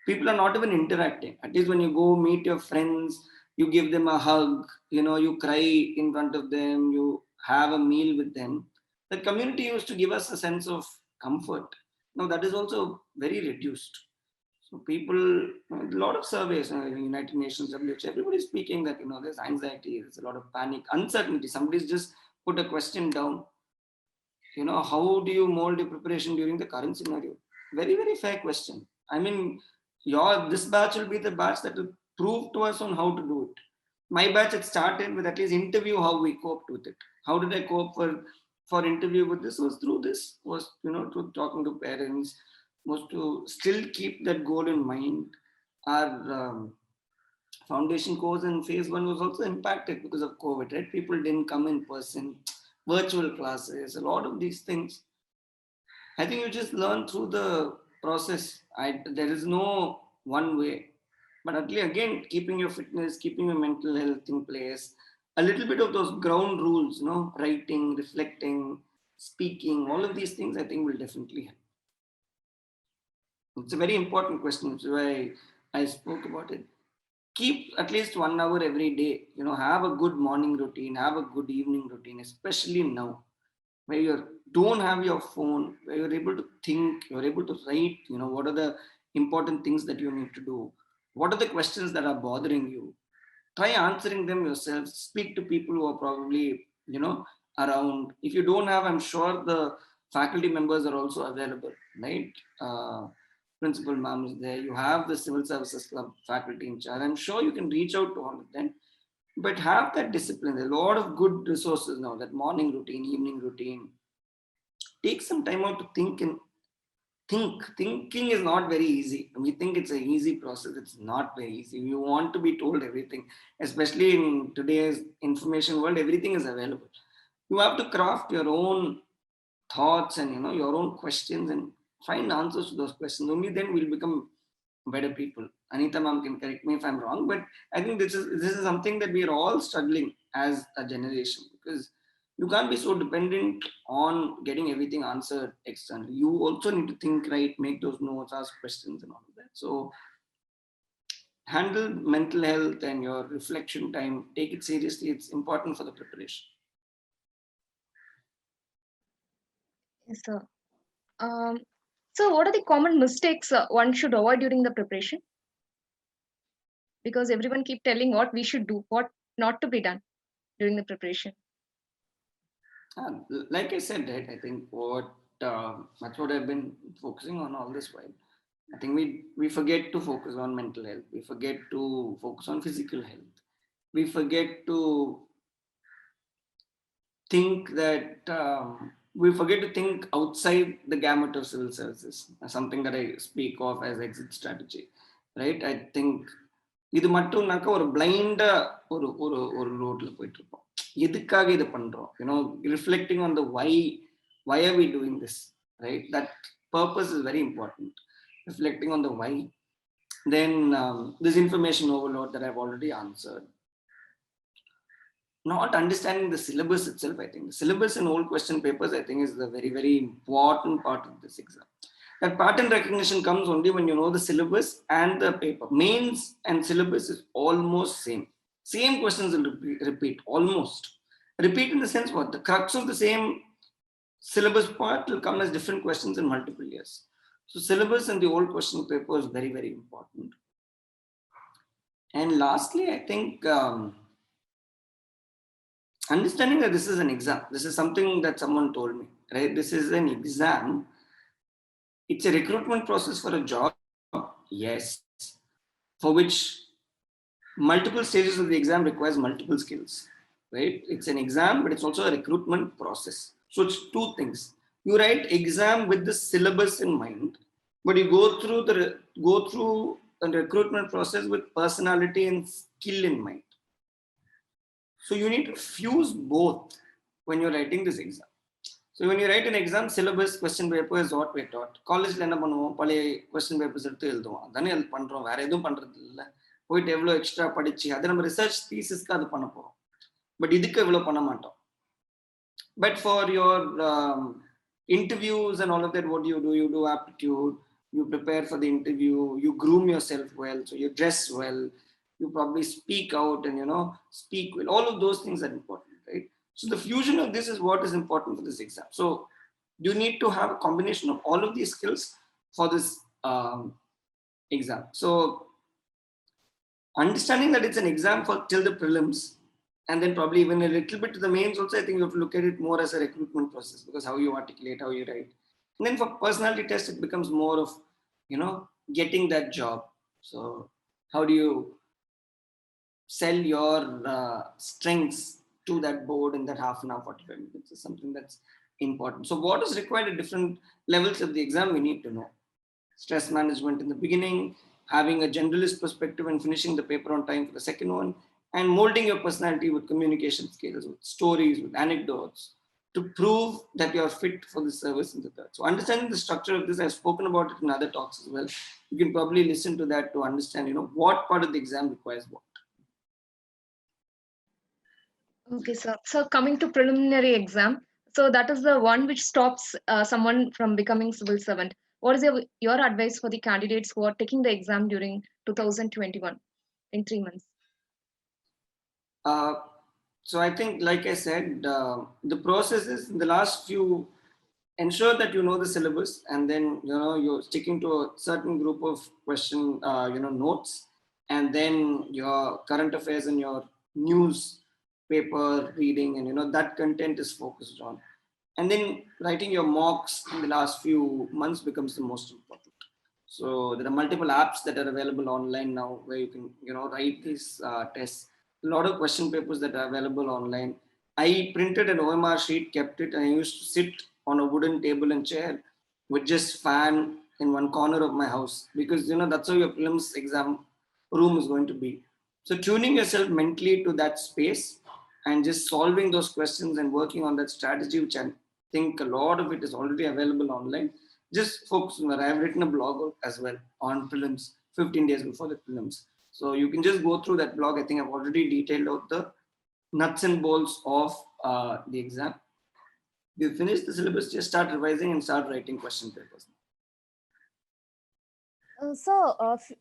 C: people are not even interacting. At least when you go meet your friends, you give them a hug, you cry in front of them, you have a meal with them. The community used to give us a sense of comfort. Now that is also very reduced. So people, a lot of surveys, United Nations, WHO, everybody's speaking that, there's anxiety, there's a lot of panic, uncertainty. Somebody's just put a question down. How do you mold your preparation during the current scenario? Very, very fair question. I mean, this batch will be the batch that will prove to us on how to do it. My batch had started with at least interview how we coped with it. How did I cope for interview with this? Was through this, was through talking to parents, was to still keep that goal in mind. Our foundation course in phase 1 was also impacted because of COVID, right? People didn't come in person, virtual classes, a lot of these things. I think you just learn through the process. There is no one way, but again, keeping your fitness, keeping your mental health in place, a little bit of those ground rules, writing, reflecting, speaking, all of these things I think will definitely help. It's a very important question, which is why I spoke about it. Keep at least 1 hour every day, have a good morning routine, have a good evening routine, especially now, where you don't have your phone, where you're able to think, you're able to write, what are the important things that you need to do? What are the questions that are bothering you? Try answering them yourself. Speak to people who are probably, around. If you don't have, I'm sure the faculty members are also available, right? Principal ma'am is there. You have the civil services club faculty in charge. I'm sure you can reach out to all of them, but have that discipline. There's a lot of good resources now, that morning routine, evening routine. Take some time out to think and think. Thinking is not very easy. We think it's an easy process. It's not very easy. You want to be told everything, especially in today's information world, everything is available. You have to craft your own thoughts and your own questions and find answers to those questions. Only then we'll become better people. Anita ma'am can correct me if I'm wrong, but I think this is something that we are all struggling as a generation, because you can't be so dependent on getting everything answered externally. You also need to think, right, make those notes, ask questions and all of that. So handle mental health and your reflection time. Take it seriously. It's important for the preparation.
A: Yes, sir. So what are the common mistakes one should avoid during the preparation? Because everyone keep telling what we should do, what not to be done during the preparation.
C: Like I said, right, I think that's what I've been focusing on all this while. I think we forget to focus on mental health. We forget to focus on physical health. We forget to think that we forget to think outside the gamut of civil services, something that I speak of as exit strategy, right? I think இது மட்டும்னாக்க ஒரு பிளைண்டா ஒரு ரோட்ல போயிட்டு இருப்போம். எதுக்காக இதை பண்றோம், reflecting on the why are we doing this, right? That purpose is very important. Reflecting on the why. Then this information overload that I've already answered. Not understanding the syllabus itself. I think the syllabus in old question papers, I think, is the very, very important part of this exam. That pattern recognition comes only when you know the syllabus and the paper. Mains and syllabus is almost same. Same questions will repeat, almost. Repeat in the sense what? The crux of the same syllabus part will come as different questions in multiple years. So syllabus and the old question paper is very, very important. And lastly, I think understanding that this is an exam. This is something that someone told me, right? This is an exam. It's a recruitment process for a job, yes, for which multiple stages of the exam requires multiple skills, right? It's an exam, but it's also a recruitment process. So it's two things. You write exam with the syllabus in mind, but you go through a recruitment process with personality and skill in mind. So you need to fuse both when you're writing this exam. So when you write an exam, syllabus, question paper is what we're taught. College என்ன பண்ணுவோம், பழைய question papers எடுத்து எழுதுவோம். அதானே அது பண்றோம், வேற எதுவும் பண்றது இல்லை. போயிட்டு எவ்வளோ எக்ஸ்ட்ரா படிச்சு அதை நம்ம ரிசர்ச் தீசிஸ்க்கு அது பண்ண போறோம். பட் இதுக்கு எவ்வளோ பண்ண மாட்டோம். But for your interviews and all of that, what do? You do aptitude, you prepare for the interview, you groom yourself well, so you dress well, you probably speak out and speak well. All of those things are important, right? So the fusion of this is what is important for this exam. So you need to have a combination of all of these skills for this exam. So understanding that it's an exam for till the prelims, and then probably even a little bit to the mains also, I think you have to look at it more as a recruitment process, because how you articulate, how you write. And then for personality test, it becomes more of, getting that job. So how do you sell your strengths to that board in that half an hour, 45 minutes is something that's important. So what is required at different levels of the exam, we need to know. Stress management in the beginning, having a generalist perspective and finishing the paper on time for the second one, and molding your personality with communication skills, with stories, with anecdotes, to prove that you are fit for the service in the third. So understanding the structure of this, I've spoken about it in other talks as well. You can probably listen to that to understand, what part of the exam requires what.
A: Okay, sir. So coming to preliminary exam, so that is the one which stops someone from becoming civil servant. What is your advice for the candidates who are taking the exam during 2021 in 3 months?
C: So I think, like I said, the process is in the last few, ensure that you know the syllabus, and then you're sticking to a certain group of question notes, and then your current affairs and your news paper reading, and that content is focused on. And then writing your mocks in the last few months becomes the most important. So there are multiple apps that are available online now where you can write these tests. A lot of question papers that are available online. I printed an OMR sheet, kept it, and I used to sit on a wooden table and chair with just fan in one corner of my house, because that's how your prelims exam room is going to be. So tuning yourself mentally to that space and just solving those questions and working on that strategy, which I think a lot of it is already available online. Just focus on that. I have written a blog as well on prelims 15 days before the prelims. So you can just go through that blog. I think I've already detailed out the nuts and bolts of the exam. You finish the syllabus, just start revising and start writing question papers.
F: So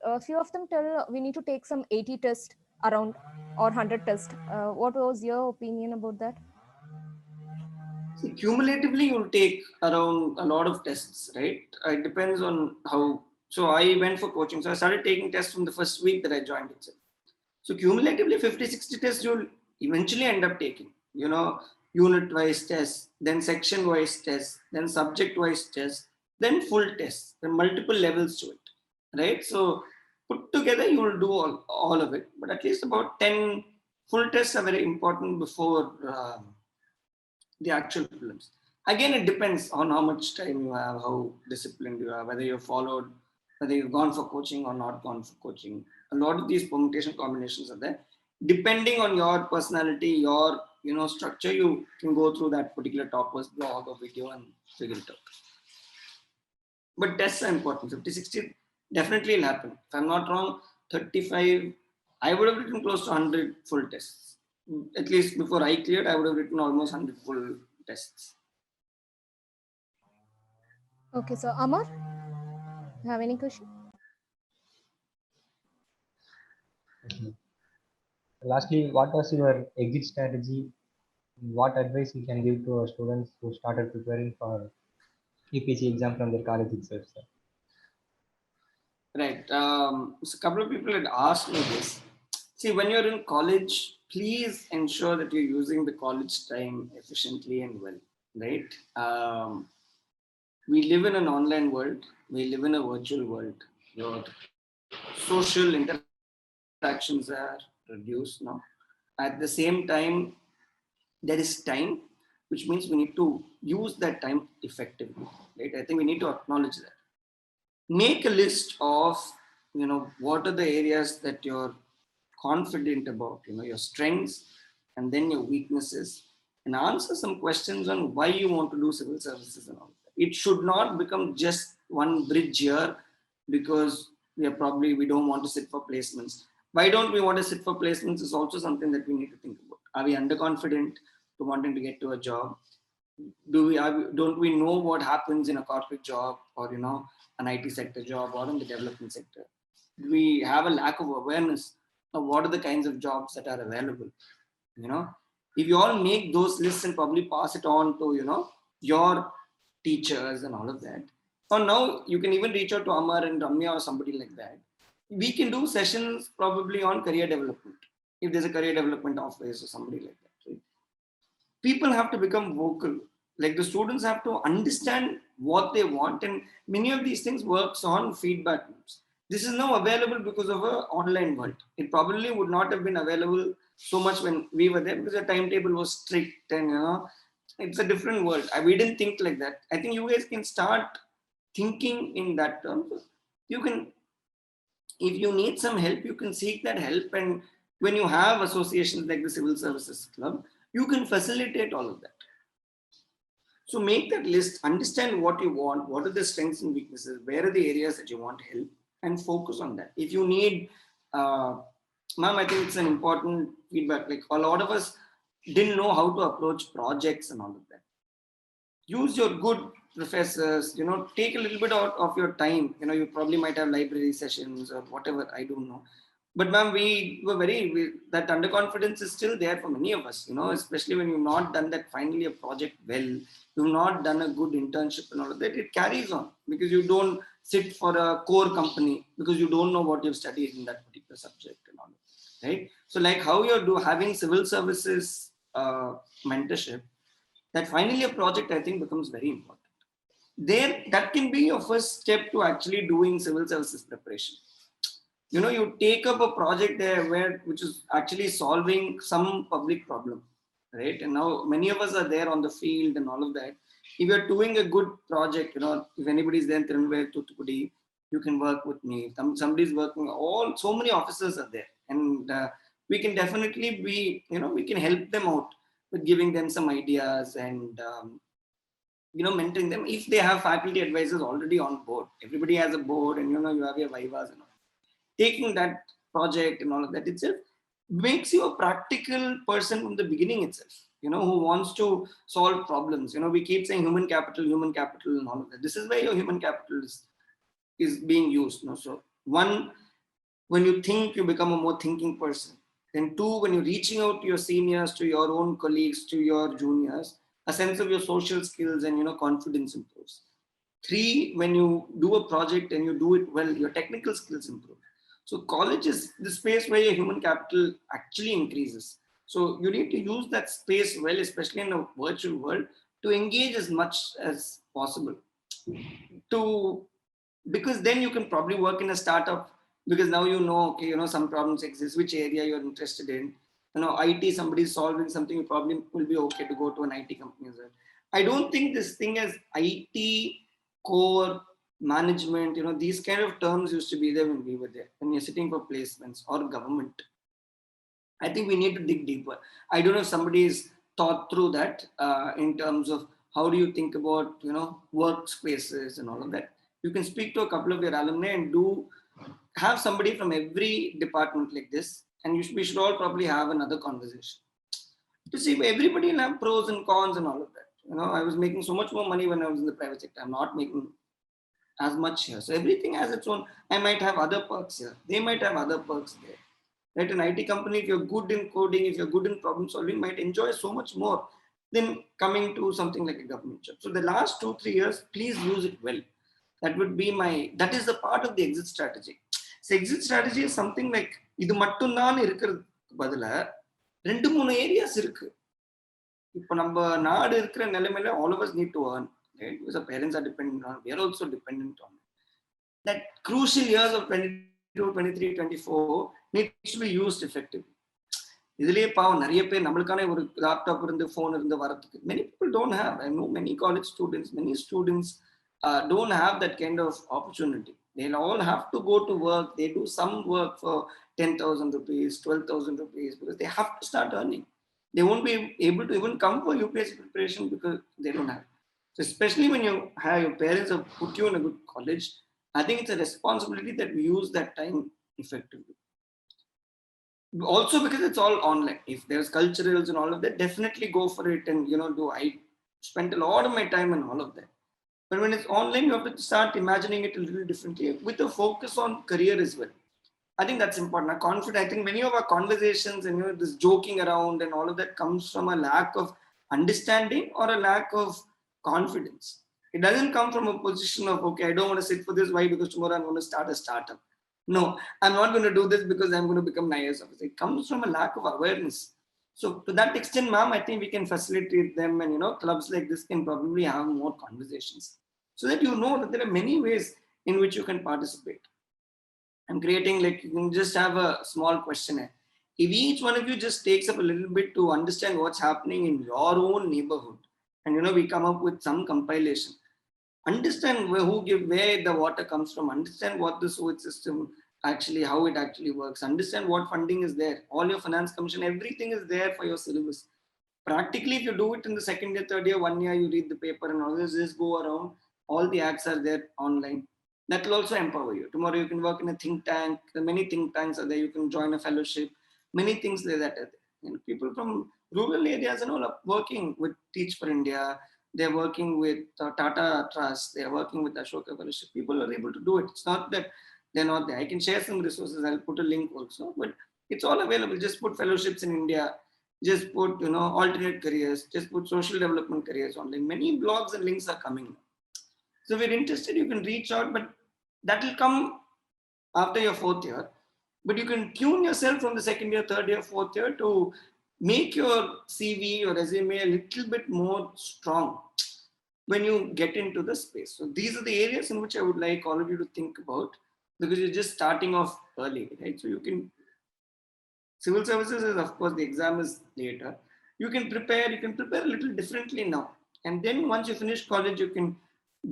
F: a few of them tell we need to take some 80 tests around or 100 tests. What was your opinion about that?
C: See, cumulatively, you'll take around a lot of tests, right? It depends on how. So I went for coaching. So I started taking tests from the first week that I joined itself. So cumulatively, 50, 60 tests you'll eventually end up taking. Unit-wise tests, then section-wise tests, then subject-wise tests, then full tests. There are multiple levels to it, right? So put together, you will do all of it. But at least about 10 full tests are very important before the actual prelims. Again, it depends on how much time you have, how disciplined you are, whether you've followed, whether you've gone for coaching or not gone for coaching. A lot of these permutation combinations are there. Depending on your personality, your structure, you can go through that particular topper's blog or video and figure it out. But tests are important. 50, 60 definitely will happen. If I'm not wrong, 35, I would have written close to 100 full tests. At least before I cleared, I would have written almost 100 full tests.
F: Okay, so Amar, you have any question?
E: Lastly, what was your exit strategy? What advice you can give to our students who started preparing for EPC exam from their college itself, sir?
C: Right. So a couple of people had asked me this. See, when you're in college, please ensure that you're using the college time efficiently and well, right? We live in an online world. We live in a virtual world. Your social interactions are reduced now. At the same time, there is time, which means we need to use that time effectively, right? I think we need to acknowledge that. make a list of, what are the areas that you're confident about, your strengths and then your weaknesses, and answer some questions on why you want to do civil services and all that. It should not become just one bridge here because we don't want to sit for placements. Why don't we want to sit for placements is also something that we need to think about. Are we underconfident to wanting to get to a job? Don't we know what happens in a corporate job or an IT sector job or in the development sector? Do we have a lack of awareness of what are the kinds of jobs that are available? If you all make those lists and probably pass it on to your teachers and all of that, or now you can even reach out to Amar and Ramya or somebody like that. We can do sessions probably on career development if there's a career development office or somebody like that. Right? People have to become vocal. Like the students have to understand what they want, and many of these things works on feedback loops. This is now available because of an online world. It probably would not have been available so much when we were there because the timetable was strict and it's a different world. We didn't think like that. I think you guys can start thinking in that terms. You can, if you need some help, you can seek that help, and when you have associations like the Civil Services Club, you can facilitate all of that. So make that list, understand what you want, what are the strengths and weaknesses, where are the areas that you want help, and focus on that. If you need, ma'am, I think it's an important feedback. Like a lot of us didn't know how to approach projects and all of that. Use your good professors, take a little bit out of your time. You probably might have library sessions or whatever, I don't know. But ma'am, that underconfidence is still there for many of us, especially when you've not done that finally a project well, you've not done a good internship and all of that, it carries on because you don't sit for a core company because you don't know what you've studied in that particular subject and all that, right? So like how you're having civil services mentorship, that finally a project I think becomes very important. There, that can be your first step to actually doing civil services preparation. You take up a project there which is actually solving some public problem, right? And now many of us are there on the field and all of that. If you're doing a good project, if anybody's there in Tirunelveli, Thuthukudi, you can work with me. If somebody's working, so many officers are there, and we can definitely be, we can help them out with giving them some ideas and mentoring them if they have faculty advisors already on board. Everybody has a board, and you have your vivas and all. Taking that project and all of that itself makes you a practical person from the beginning itself, who wants to solve problems. We keep saying human capital and all of that. This is where your human capital is being used. So one, when you think, you become a more thinking person. Then two, when you're reaching out to your seniors, to your own colleagues, to your juniors, a sense of your social skills and confidence improves. Three, when you do a project and you do it well, your technical skills improve. So college is the space where your human capital actually increases. So you need to use that space well, especially in a virtual world, to engage as much as possible. Because then you can probably work in a startup because now okay, some problems exist, which area you're interested in. IT, somebody's solving something, you probably will be okay to go to an IT company as well. I don't think this thing as IT core management, these kind of terms used to be there when we were there, when you're sitting for placements or government. I think we need to dig deeper. I don't know if somebody's thought through that in terms of how do you think about, workspaces and all of that. You can speak to a couple of your alumni and have somebody from every department like this, and we should all probably have another conversation to see everybody will have pros and cons and all of that. I was making so much more money when I was in the private sector. I'm not making as much here. So everything has its own. I might have other perks here. They might have other perks there. Right? An IT company, if you're good in coding, if you're good in problem solving, might enjoy so much more than coming to something like a government job. So the last 2-3 years, please use it well. That is the part of the exit strategy. So exit strategy is something like, இது மட்டும் தான் இருக்கிறதுக்கு பதிலா 2-3 areas இருக்கு. இப்போ நம்ம நாடு இருக்கிற நிலைமையில all of us need to earn, right? Because our parents are dependent on, we are also dependent on that. Crucial years of 22, 23, 24 needs to be used effectively. இதுலயே பாவம் நிறைய பேர் நம்மளுக்கான ஒரு லேப்டாப் இருந்து ஃபோன் இருந்து வரதுக்கு many people don't have. I know many college students, many students don't have that kind of opportunity. They'll all have to go to work. They do some work for 10,000 rupees, 12,000 rupees, because they have to start earning. They won't be able to even come for UPSC preparation because they don't have. So especially when you have your parents have put you in a good college, I think it's a responsibility that we use that time effectively. Also because it's all online. If there's culturals and all of that, definitely go for it and do. I spent a lot of my time on all of that. But when it's online, you have to start imagining it a little differently with a focus on career as well. I think that's important. I think many of our conversations and this joking around and all of that comes from a lack of understanding or a lack of confidence. It doesn't come from a position of, okay, I don't want to sit for this. Why? Because tomorrow I'm going to start a startup. No, I'm not going to do this because I'm going to become an IAS officer. It comes from a lack of awareness. So to that extent, ma'am, I think we can facilitate them, and clubs like this can probably have more conversations so that you know that there are many ways in which you can participate. I'm creating, like, you can just have a small questionnaire. If each one of you just takes up a little bit to understand what's happening in your own neighborhood, and we come up with some compilation, understand where the water comes from, understand what the sewage system actually, how it actually works, understand what funding is there, all your finance commission, everything is there for your syllabus. Practically, if you do it in the second year, third year, 1 year, you read the paper and all this, just go around, all the acts are there online. That will also empower you. Tomorrow you can work in a think tank. Many think tanks are there. You can join a fellowship. Many things like that are there. People from rural areas and all are working with Teach for India. They're working with Tata Trust. They're working with Ashoka Fellowship. People are able to do it. It's not that they're not there. I can share some resources. I'll put a link also. But it's all available. Just put fellowships in India. Just put, alternate careers. Just put social development careers online. Many blogs and links are coming. So if you're interested, you can reach out, but that will come after your fourth year. But you can tune yourself from the second year, third year, fourth year to make your CV or resume a little bit more strong when you get into the space. So these are the areas in which I would like all of you to think about, because you're just starting off early, right? So you can, civil services is, of course, the exam is later. You can prepare a little differently now. And then once you finish college, you can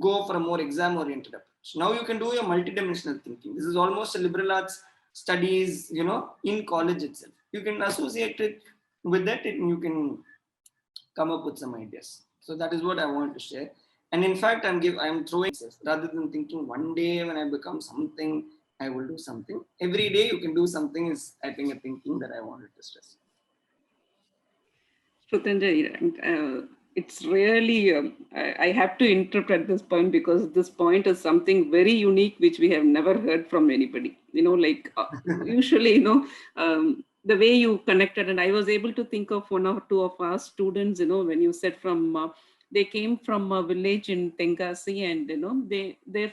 C: go for a more exam-oriented approach. Now you can do your multidimensional thinking. This is almost a liberal arts studies, in college itself. You can associate it with that and you can come up with some ideas. So that is what I want to share. And in fact, I'm throwing, rather than thinking one day when I become something, I will do something. Every day you can do something is, I think, a thinking that I wanted to stress.
B: Shrutendra, it's really, I have to interpret this point because this point is something very unique, which we have never heard from anybody. Usually, the way you connected, and I was able to think of one or two of our students, when you said they came from a village in Tenkasi, and, their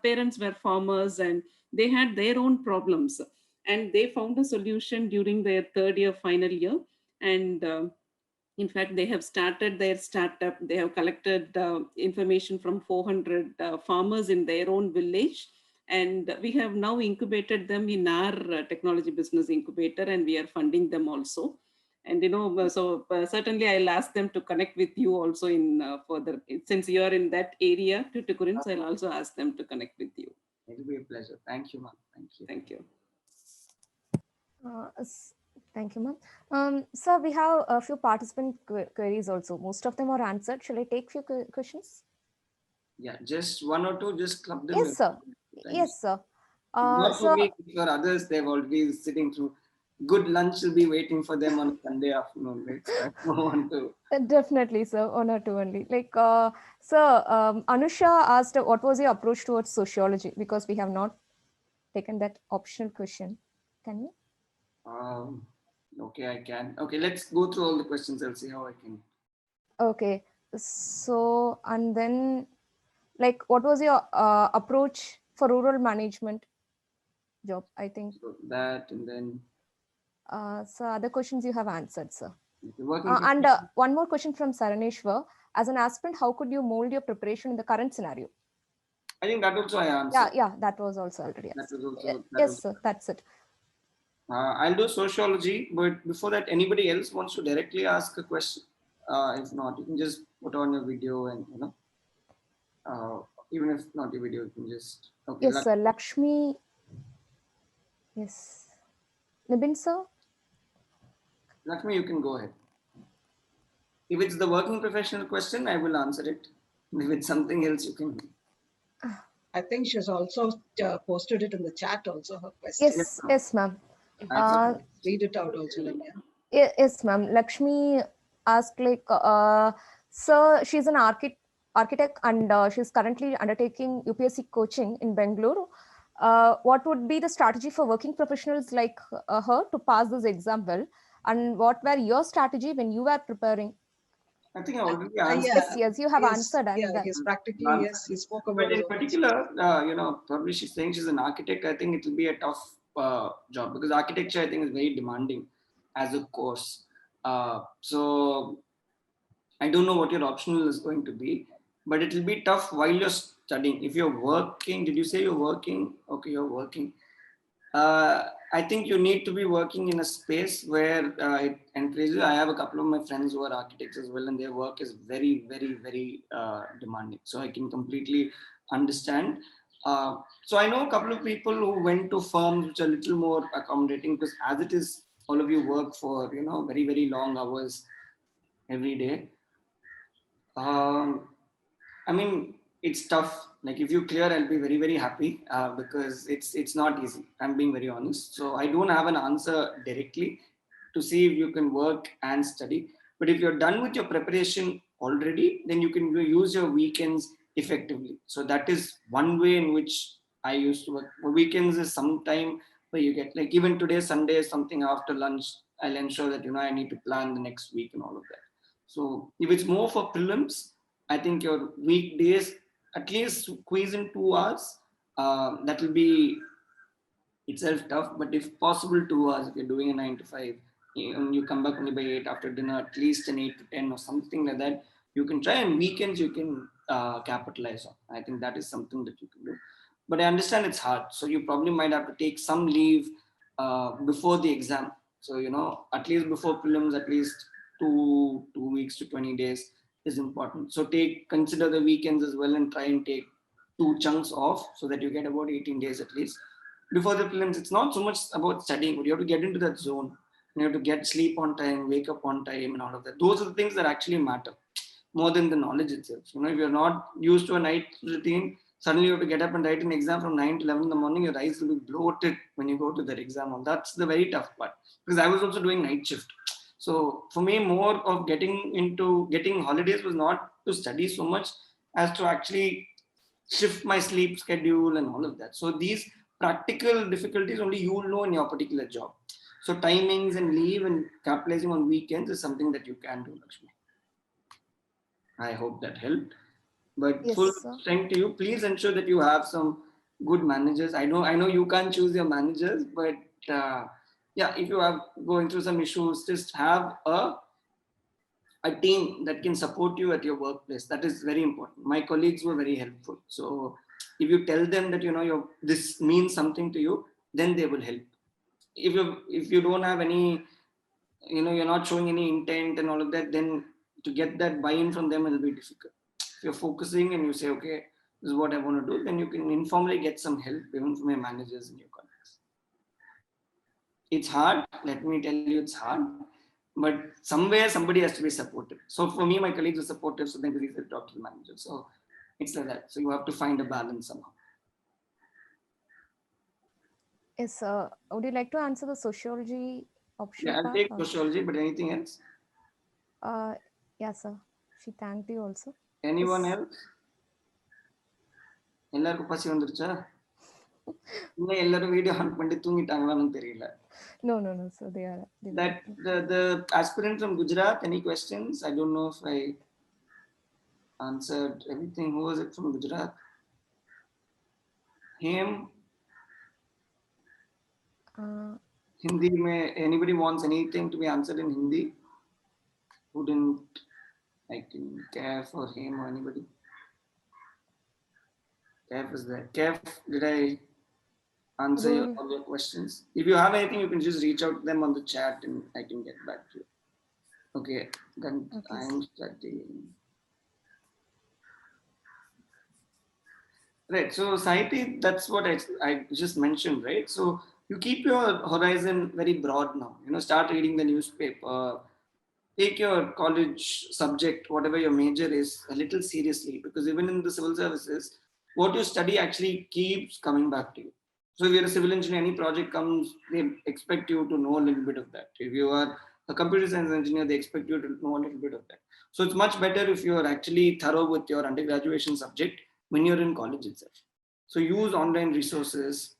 B: parents were farmers and they had their own problems. And they found a solution during their third year, final year. And in fact, they have started their startup. They have collected information from 400 farmers in their own village. And we have now incubated them in our technology business incubator, and we are funding them also. And, certainly I'll ask them to connect with you also in further, since you're in that area, Tuticorin, so I'll also ask them to connect with you.
C: It'll be a pleasure. Thank you, ma'am. Thank you.
B: Thank you.
F: Thank you, ma'am. So we have a few participant queries also. Most of them are answered. Shall I take few questions?
C: Yeah, just one or two, just club them.
F: Yes, sir. Yes, sir.
C: Not for me, for others, they've already sitting through. Good lunch will be waiting for them on Sunday afternoon. Right? So I don't want to.
F: Definitely, sir. One or two only. Anusha asked, what was your approach towards sociology? Because we have not taken that optional question. Can you?
C: Okay, I can. Okay, let's go through all the questions. I'll see how I can.
F: Okay. So, and then, what was your approach for rural management job? I think
C: so that, and then.
F: So other questions you have answered, sir.
C: And
F: one more question from Saraneshwar. As an aspirant, how could you mold your preparation in the current scenario?
C: I think that also I answered.
F: Yeah, that was also already answered. Yes, sir, that's it.
C: I'll do sociology, but before that, anybody else wants to directly ask a question? If not, you can just put on your video and, even if not your video, you can just, okay.
F: Yes, sir. Lakshmi. Yes. Nibin, sir?
C: Lakshmi, you can go ahead. If it's the working professional question, I will answer it. If it's something else, you can.
D: I think she's also posted it in the chat also, her question.
F: Yes, yes, ma'am.
D: Read it out also, Ramya.
F: Yes, ma'am. Lakshmi asked like, sir, she's an architect and she's currently undertaking UPSC coaching in Bangalore. What would be the strategy for working professionals like her to pass this exam well? And what were your strategy when you were preparing?
C: I think I already answered.
F: Yes, you have answered. And
D: Yeah, he's practically, yes, he spoke about
C: But in
D: it.
C: particular, probably she's saying she's an architect. I think it will be a tough job because architecture, I think, is very demanding as a course. So I don't know what your optional is going to be, but it will be tough while you're studying. If you're working, did you say you're working? Okay, you're working. I think you need to be working in a space where it encourages. I have a couple of my friends who are architects as well, and their work is very, very, very demanding. So I can completely understand. So I know a couple of people who went to firms which are a little more accommodating because as it is, all of you work for very, very long hours every day. I mean, it's tough. Like if you clear, I'll be very, very happy because it's not easy. I'm being very honest. So I don't have an answer directly to see if you can work and study. But if you're done with your preparation already, then you can use your weekends effectively. So that is one way in which I used to work. Weekends is some time where you get like even today, Sunday, something after lunch, I'll ensure that I need to plan the next week and all of that. So if it's more for prelims, I think your weekdays at least squeeze in 2 hours. That will be itself tough, but if possible, 2 hours. If you're doing a 9 to 5, and you come back only by 8 after dinner, at least an 8 to 10 or something like that, you can try. And weekends you can capitalize on. I think that is something that you can do. But I understand it's hard, so you probably might have to take some leave before the exam. So at least before prelims, at least 2 weeks to 20 days is important. So consider the weekends as well and try and take 2 chunks off so that you get about 18 days at least before the prelims. It's not so much about studying, but you have to get into that zone. You have to get sleep on time, wake up on time, and all of that. Those are the things that actually matter more than the knowledge itself. If you're not used to a night routine, suddenly you have to get up and write an exam from 9 to 11 in the morning. Your eyes will be bloated when you go to that exam. And that's the very tough part because I was also doing night shift. So for me, more of getting holidays was not to study so much as to actually shift my sleep schedule and all of that. So these practical difficulties only you will know in your particular job. So timings and leave and capitalizing on weekends is something that you can do, Lakshmi. I hope that helped. But
F: Yes,
C: full
F: sir.
C: strength to you. Please ensure that you have some good managers. I know you can't choose your managers, but yeah, if you are going through some issues, just have a team that can support you at your workplace. That is very important. My colleagues were very helpful. So if you tell them that this means something to you, then they will help. If you don't have any, you're not showing any intent and all of that, then to get that buy-in from them will be difficult. If you're focusing and you say, okay, this is what I want to do, then you can informally get some help even from your managers and your colleagues. It's hard. Let me tell you, it's hard. But somewhere somebody has to be supportive. So for me, my colleagues are supportive, so then they said talk to the manager. So it's like that. So you have to find a balance somehow.
F: Yes, sir. Would you like to answer the sociology option?
C: Yeah, I'll take sociology, but anything else?
F: Yeah, sir. She thanked you also.
C: Anyone else? எல்லாருக்கும் பசி வந்துருச்சா? இன்னும் எல்லாரும் video on பண்ணி தூங்கிட்டாங்களான்னு தெரியல.
F: No, sir. They are.
C: That the aspirant from Gujarat, any questions? I don't know if I answered everything. Who was it from Gujarat? Him. Hindi mein anybody wants anything to be answered in Hindi? Wouldn't I can care for him or anybody? Kev is there. Kev, did I answer all your questions? If you have anything, you can just reach out to them on the chat and I can get back to you. Okay, then I'm studying. Right. So Saiti, that's what I just mentioned, right? So you keep your horizon very broad now. Start reading the newspaper, take your college subject, whatever your major is, a little seriously, because even in the civil services, what you study actually keeps coming back to you. So if you're a civil engineer, any project comes, they expect you to know a little bit of that. If you are a computer science engineer, they expect you to know a little bit of that. So it's much better if you are actually thorough with your undergraduate subject when you're in college itself. So use online resources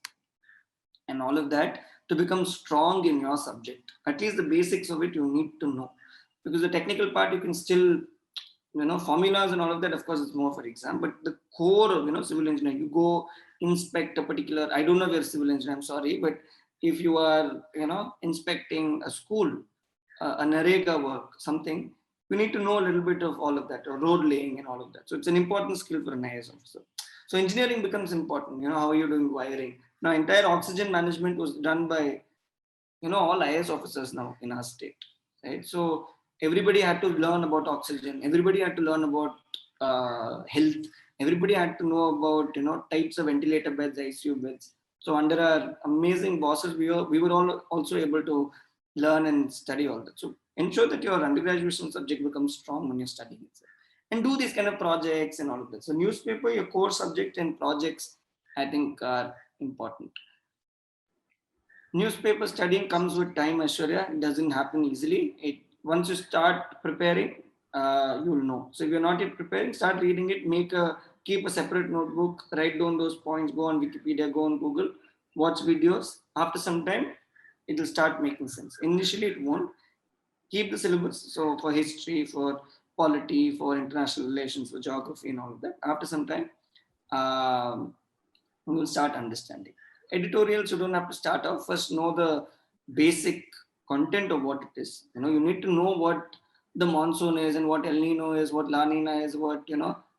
C: and all of that to become strong in your subject. At least the basics of it you need to know, because the technical part you can still, formulas and all of that, of course, it's more for exam. But the core of civil engineering, you go inspect a particular. I don't know if you're a civil engineer. I'm sorry, but if you are inspecting a school, a NREGA work, something, you need to know a little bit of all of that, or road laying and all of that. So it's an important skill for an IAS officer. So engineering becomes important. How are you doing wiring? Now, entire oxygen management was done by, all IAS officers now in our state, right? So everybody had to learn about oxygen. Everybody had to learn about health. Everybody had to know about, types of ventilator beds, ICU beds. So under our amazing bosses, we were all also able to learn and study all that. So ensure that your undergraduate subject becomes strong when you're studying it. And do these kind of projects and all of that. So newspaper, your core subject and projects, I think are important. Newspaper studying comes with time, Aishwarya. It doesn't happen easily. Once you start preparing, you'll know. So if you're not yet preparing, start reading it. Keep a separate notebook. Write down those points. Go on Wikipedia. Go on Google. Watch videos. After some time, it will start making sense. Initially, it won't. Keep the syllabus. So for history, for polity, for international relations, for geography, and all of that. After some time, you will start understanding. Editorials, you don't have to start off. First, know the basic content of what it is. You need to know what the monsoon is and what El Nino is, what La Nina is, what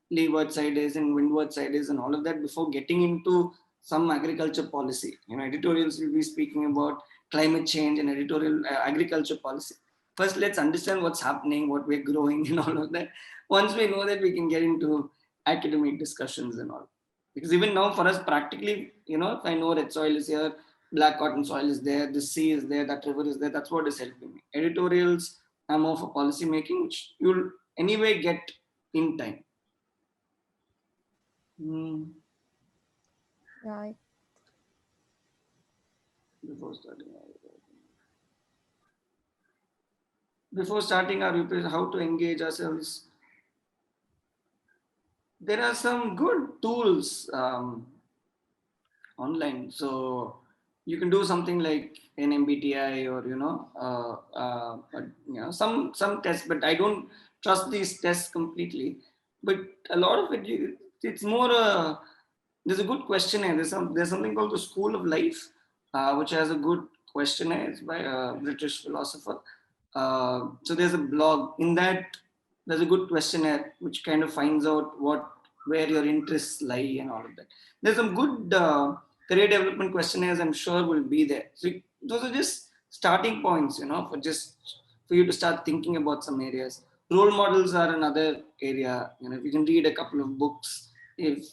C: leeward side is and windward side is, and all of that before getting into some agriculture policy. Editorials will be speaking about climate change and editorial agriculture policy. First, let's understand what's happening, what we're growing, and all of that. Once we know that, we can get into academic discussions and all. Because even now for us practically, if I know red soil is here, black cotton soil is there, the sea is there, that river is there, that's what is helping me. Editorials are more for policy making, which you'll anyway get in time.
F: Right.
C: Before starting our repair, how to engage ourselves. There are some good tools online. So you can do something like an MBTI or some tests, but I don't trust these tests completely. But a lot of it, it's more there's a good questionnaire. There's something called the School of Life, which has a good questionnaire. It's by a British philosopher. So there's a blog in that. There's a good questionnaire which kind of finds out where your interests lie and all of that. There's some good career development questionnaires, I'm sure, will be there. So those are just starting points, for you to start thinking about some areas. Role models are another area. If you can read a couple of books, if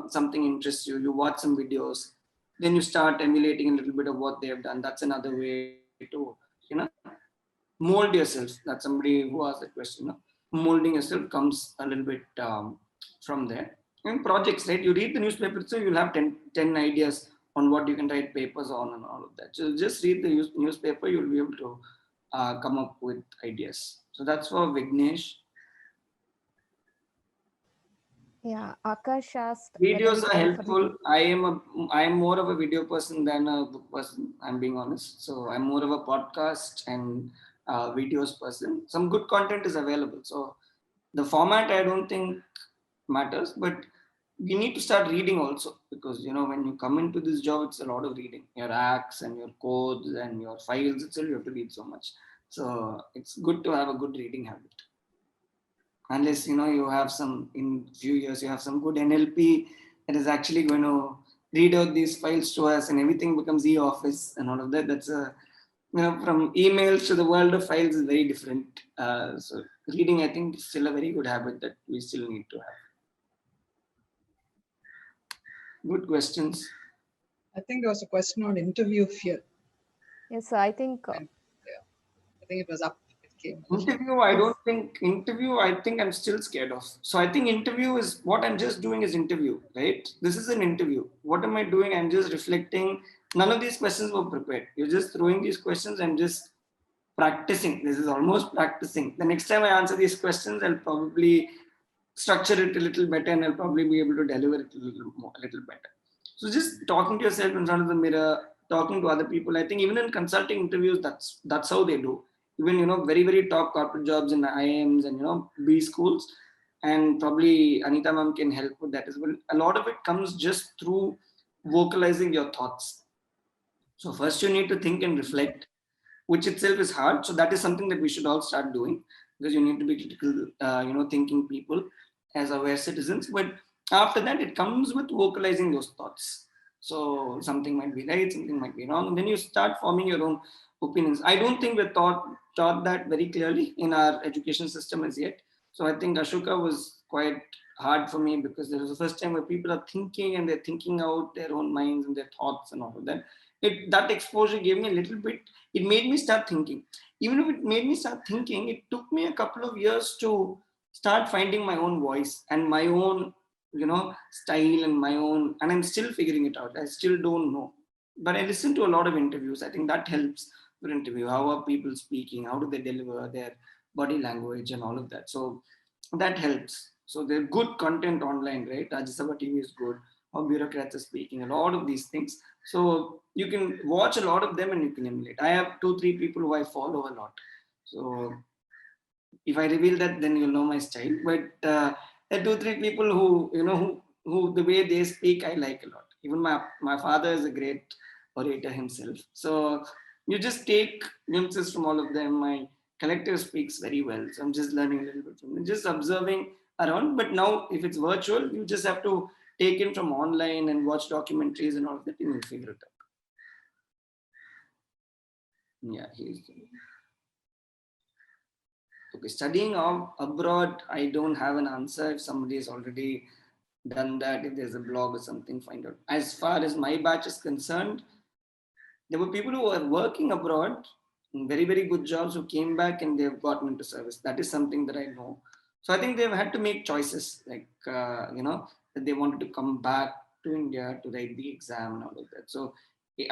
C: something interests you, you watch some videos, then you start emulating a little bit of what they have done. That's another way to, mold yourself. That's somebody who asked that question. Molding yourself comes a little bit from there. And projects, right? You read the newspaper, so you'll have 10 ideas on what you can write papers on and all of that. So just read the newspaper, you'll be able to come up with ideas. So that's for Vignesh.
F: Yeah, Akash asked.
C: Videos are helpful. I am more of a video person than a book person. I'm being honest. So I'm more of a podcast and videos person. Some good content is available. So the format I don't think matters, but you need to start reading also, because when you come into this job, it's a lot of reading. Your acts and your codes and your files itself, you have to read so much. So it's good to have a good reading habit. Unless you have some, in few years you have some good NLP that is actually going to read out these files to us and everything becomes e-office and all of that. That's from emails to the world of files is very different. So reading, I think, is still a very good habit that we still need to have. Good questions.
D: I think there was a question on interview fear.
F: Yes, sir. I think
D: And, yeah, I think it was up. It came.
C: Interview, I think I'm still scared of. So I think interview is what I'm just doing is interview, right? This is an interview. What am I doing? I'm just reflecting. None of these questions were prepared. You're just throwing these questions. I'm just practicing. This is almost practicing. The next time I answer these questions, I'll probably structure it a little better and I'll probably be able to deliver it a little better. So just talking to yourself in front of the mirror, talking to other people. I think even in consulting interviews, that's how they do. Even very very top corporate jobs in IIMs and B schools, and probably Anita ma'am can help with that as well. A lot of it comes just through vocalizing your thoughts. So first you need to think and reflect, which itself is hard. So that is something that we should all start doing, because you need to be critical, thinking people as aware citizens. But after that, it comes with vocalizing those thoughts. So something might be right, something might be wrong, and then you start forming your own opinions. I don't think we're taught that very clearly in our education system as yet. So I think Ashoka was quite hard for me, because there was the first time where people are thinking and they're thinking out their own minds and their thoughts and all of that. That exposure gave me a little bit. It made me start thinking. Even if it made me start thinking, it took me a couple of years to start finding my own voice and my own style and my own, and I'm still figuring it out. I still don't know, but I listen to a lot of interviews. I think that helps for interview. How are people speaking? How do they deliver their body language and all of that? So that helps. So there's good content online, right? Rajya Sabha TV is good. How bureaucrats are speaking, a lot of these things. So you can watch a lot of them and you can emulate. I have 2-3 people who I follow a lot. So if I reveal that, then you'll know my style. But there are 2-3 people who the way they speak, I like a lot. Even my father is a great orator himself. So you just take glimpses from all of them. My collective speaks very well. So I'm just learning a little bit from them, just observing around. But now if it's virtual, you just have to take in from online and watch documentaries and all of that, and you'll figure it out. Yeah, okay. Studying abroad, I don't have an answer. If somebody has already done that, if there's a blog or something, find out. As far as my batch is concerned, there were people who were working abroad in very, very good jobs who came back and they've gotten into service. That is something that I know. So I think they've had to make choices, like, that they wanted to come back to India to write the exam and all of that. So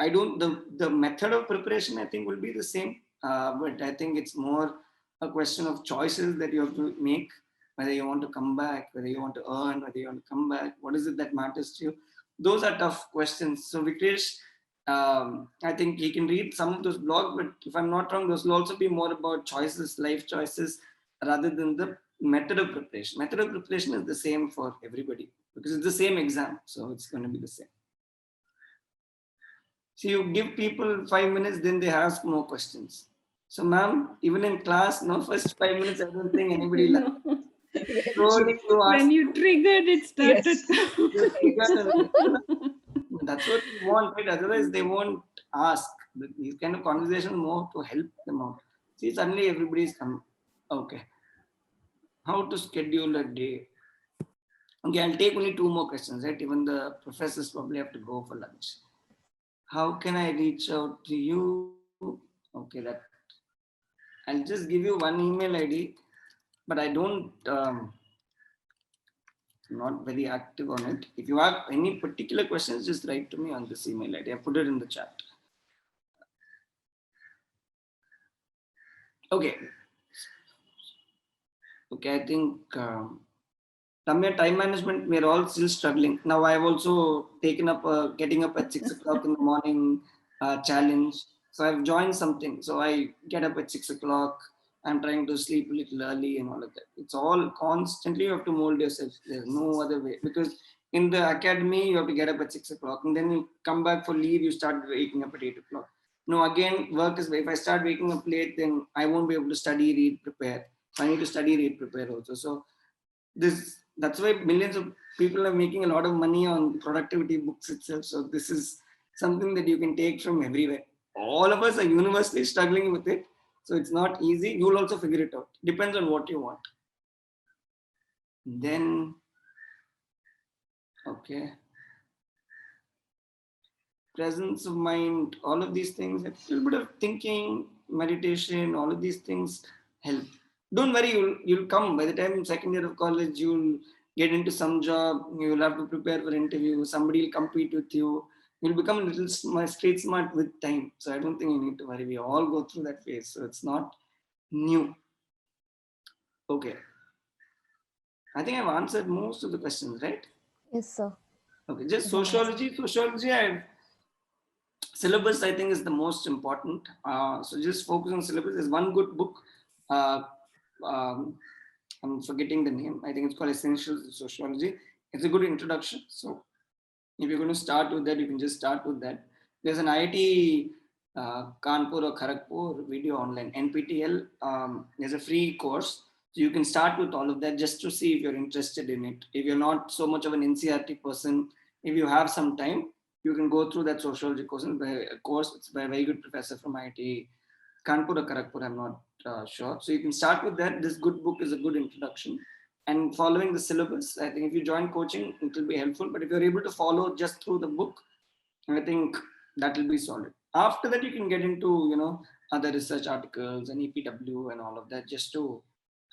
C: I don't, the method of preparation, I think, will be the same. But I think it's more a question of choices that you have to make, whether you want to come back, whether you want to earn, whether you want to come back, what is it that matters to you? Those are tough questions. So Vikresh, I think he can read some of those blogs, but if I'm not wrong, those will also be more about choices, life choices, rather than the method of preparation. Method of preparation is the same for everybody because it's the same exam, so it's going to be the same. So you give people 5 minutes, then they ask more questions. So ma'am, even in class, first 5 minutes, I don't think anybody
B: No.
C: When
B: you triggered, it started.
C: That's what we want, right? Otherwise, they won't ask. These kind of conversations more to help them out. See, suddenly everybody's come. Okay. How to schedule a day? Okay, I'll take only 2 more questions, right? Even the professors probably have to go for lunch. How can I reach out to you? Okay, that I'll just give you one email ID, but I don't. Not very active on it. If you have any particular questions, just write to me on this email ID. I put it in the chat. Okay. Okay, I think Ramya, time management, we're all still struggling. Now I've also taken up getting up at 6 o'clock in the morning challenge. So I've joined something. So I get up at 6 o'clock. I'm trying to sleep a little early and all of that. It's all constantly, you have to mold yourself. There's no other way. Because in the academy, you have to get up at 6 o'clock. And then you come back for leave, you start waking up at 8 o'clock. No, again, work is, if I start waking up late, then I won't be able to study, read, prepare. I need to study, read, prepare also. So that's why millions of people are making a lot of money on productivity books itself. So this is something that you can take from everywhere. All of us are universally struggling with it. So it's not easy. You'll also figure it out. Depends on what you want. Then, okay. presence of mind, all of these things, a little bit of thinking, meditation, all of these things help. Don't worry, you'll come. By the time second year of college, you'll get into some job, you'll have to prepare for interview, somebody will compete with you, you'll become a little street smart with time. So I don't think you need to worry. We all go through that phase. So it's not new. Okay. I think I've answered most of the questions, right?
F: Yes, sir.
C: Okay, just sociology. Syllabus, I think, is the most important. So just focus on syllabus. There's one good book. I'm forgetting the name. I think it's called Essentials of Sociology. It's a good introduction. So if you're going to start with that, you can just start with that. There's an IIT Kanpur or Kharagpur video online, NPTEL. There's a free course. So you can start with all of that just to see if you're interested in it. If you're not so much of an NCERT person, if you have some time, you can go through that sociology course. It's by a very good professor from IIT Kanpur or Kharagpur, I'm not sure. So you can start with that. This good book is a good introduction. And following the syllabus, I think if you join coaching, it will be helpful. But if you're able to follow just through the book, I think that will be solid. After that, you can get into, other research articles and EPW and all of that, just to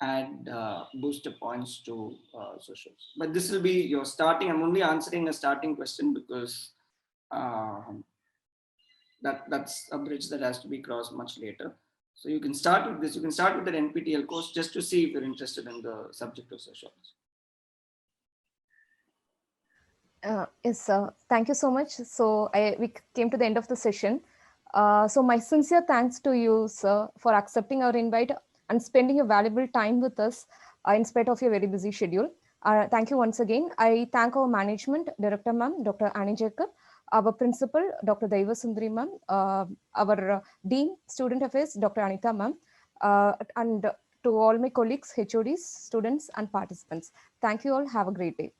C: add booster points to socials. But this will be your starting. I'm only answering a starting question because that's a bridge that has to be crossed much later. So you can start with this. You can start with that NPTEL course just to see if you're interested in the subject of sociology.
F: Yes, sir. Thank you so much. So we came to the end of the session. So my sincere thanks to you, sir, for accepting our invite and spending your valuable time with us in spite of your very busy schedule. Thank you once again. I thank our management, Director Ma'am, Dr. Annie Jacob, our principal, Dr. Daiva Sundari Ma'am, our Dean, Student Affairs, Dr. Anita Ma'am, and to all my colleagues, HODs, students, and participants. Thank you all. Have a great day.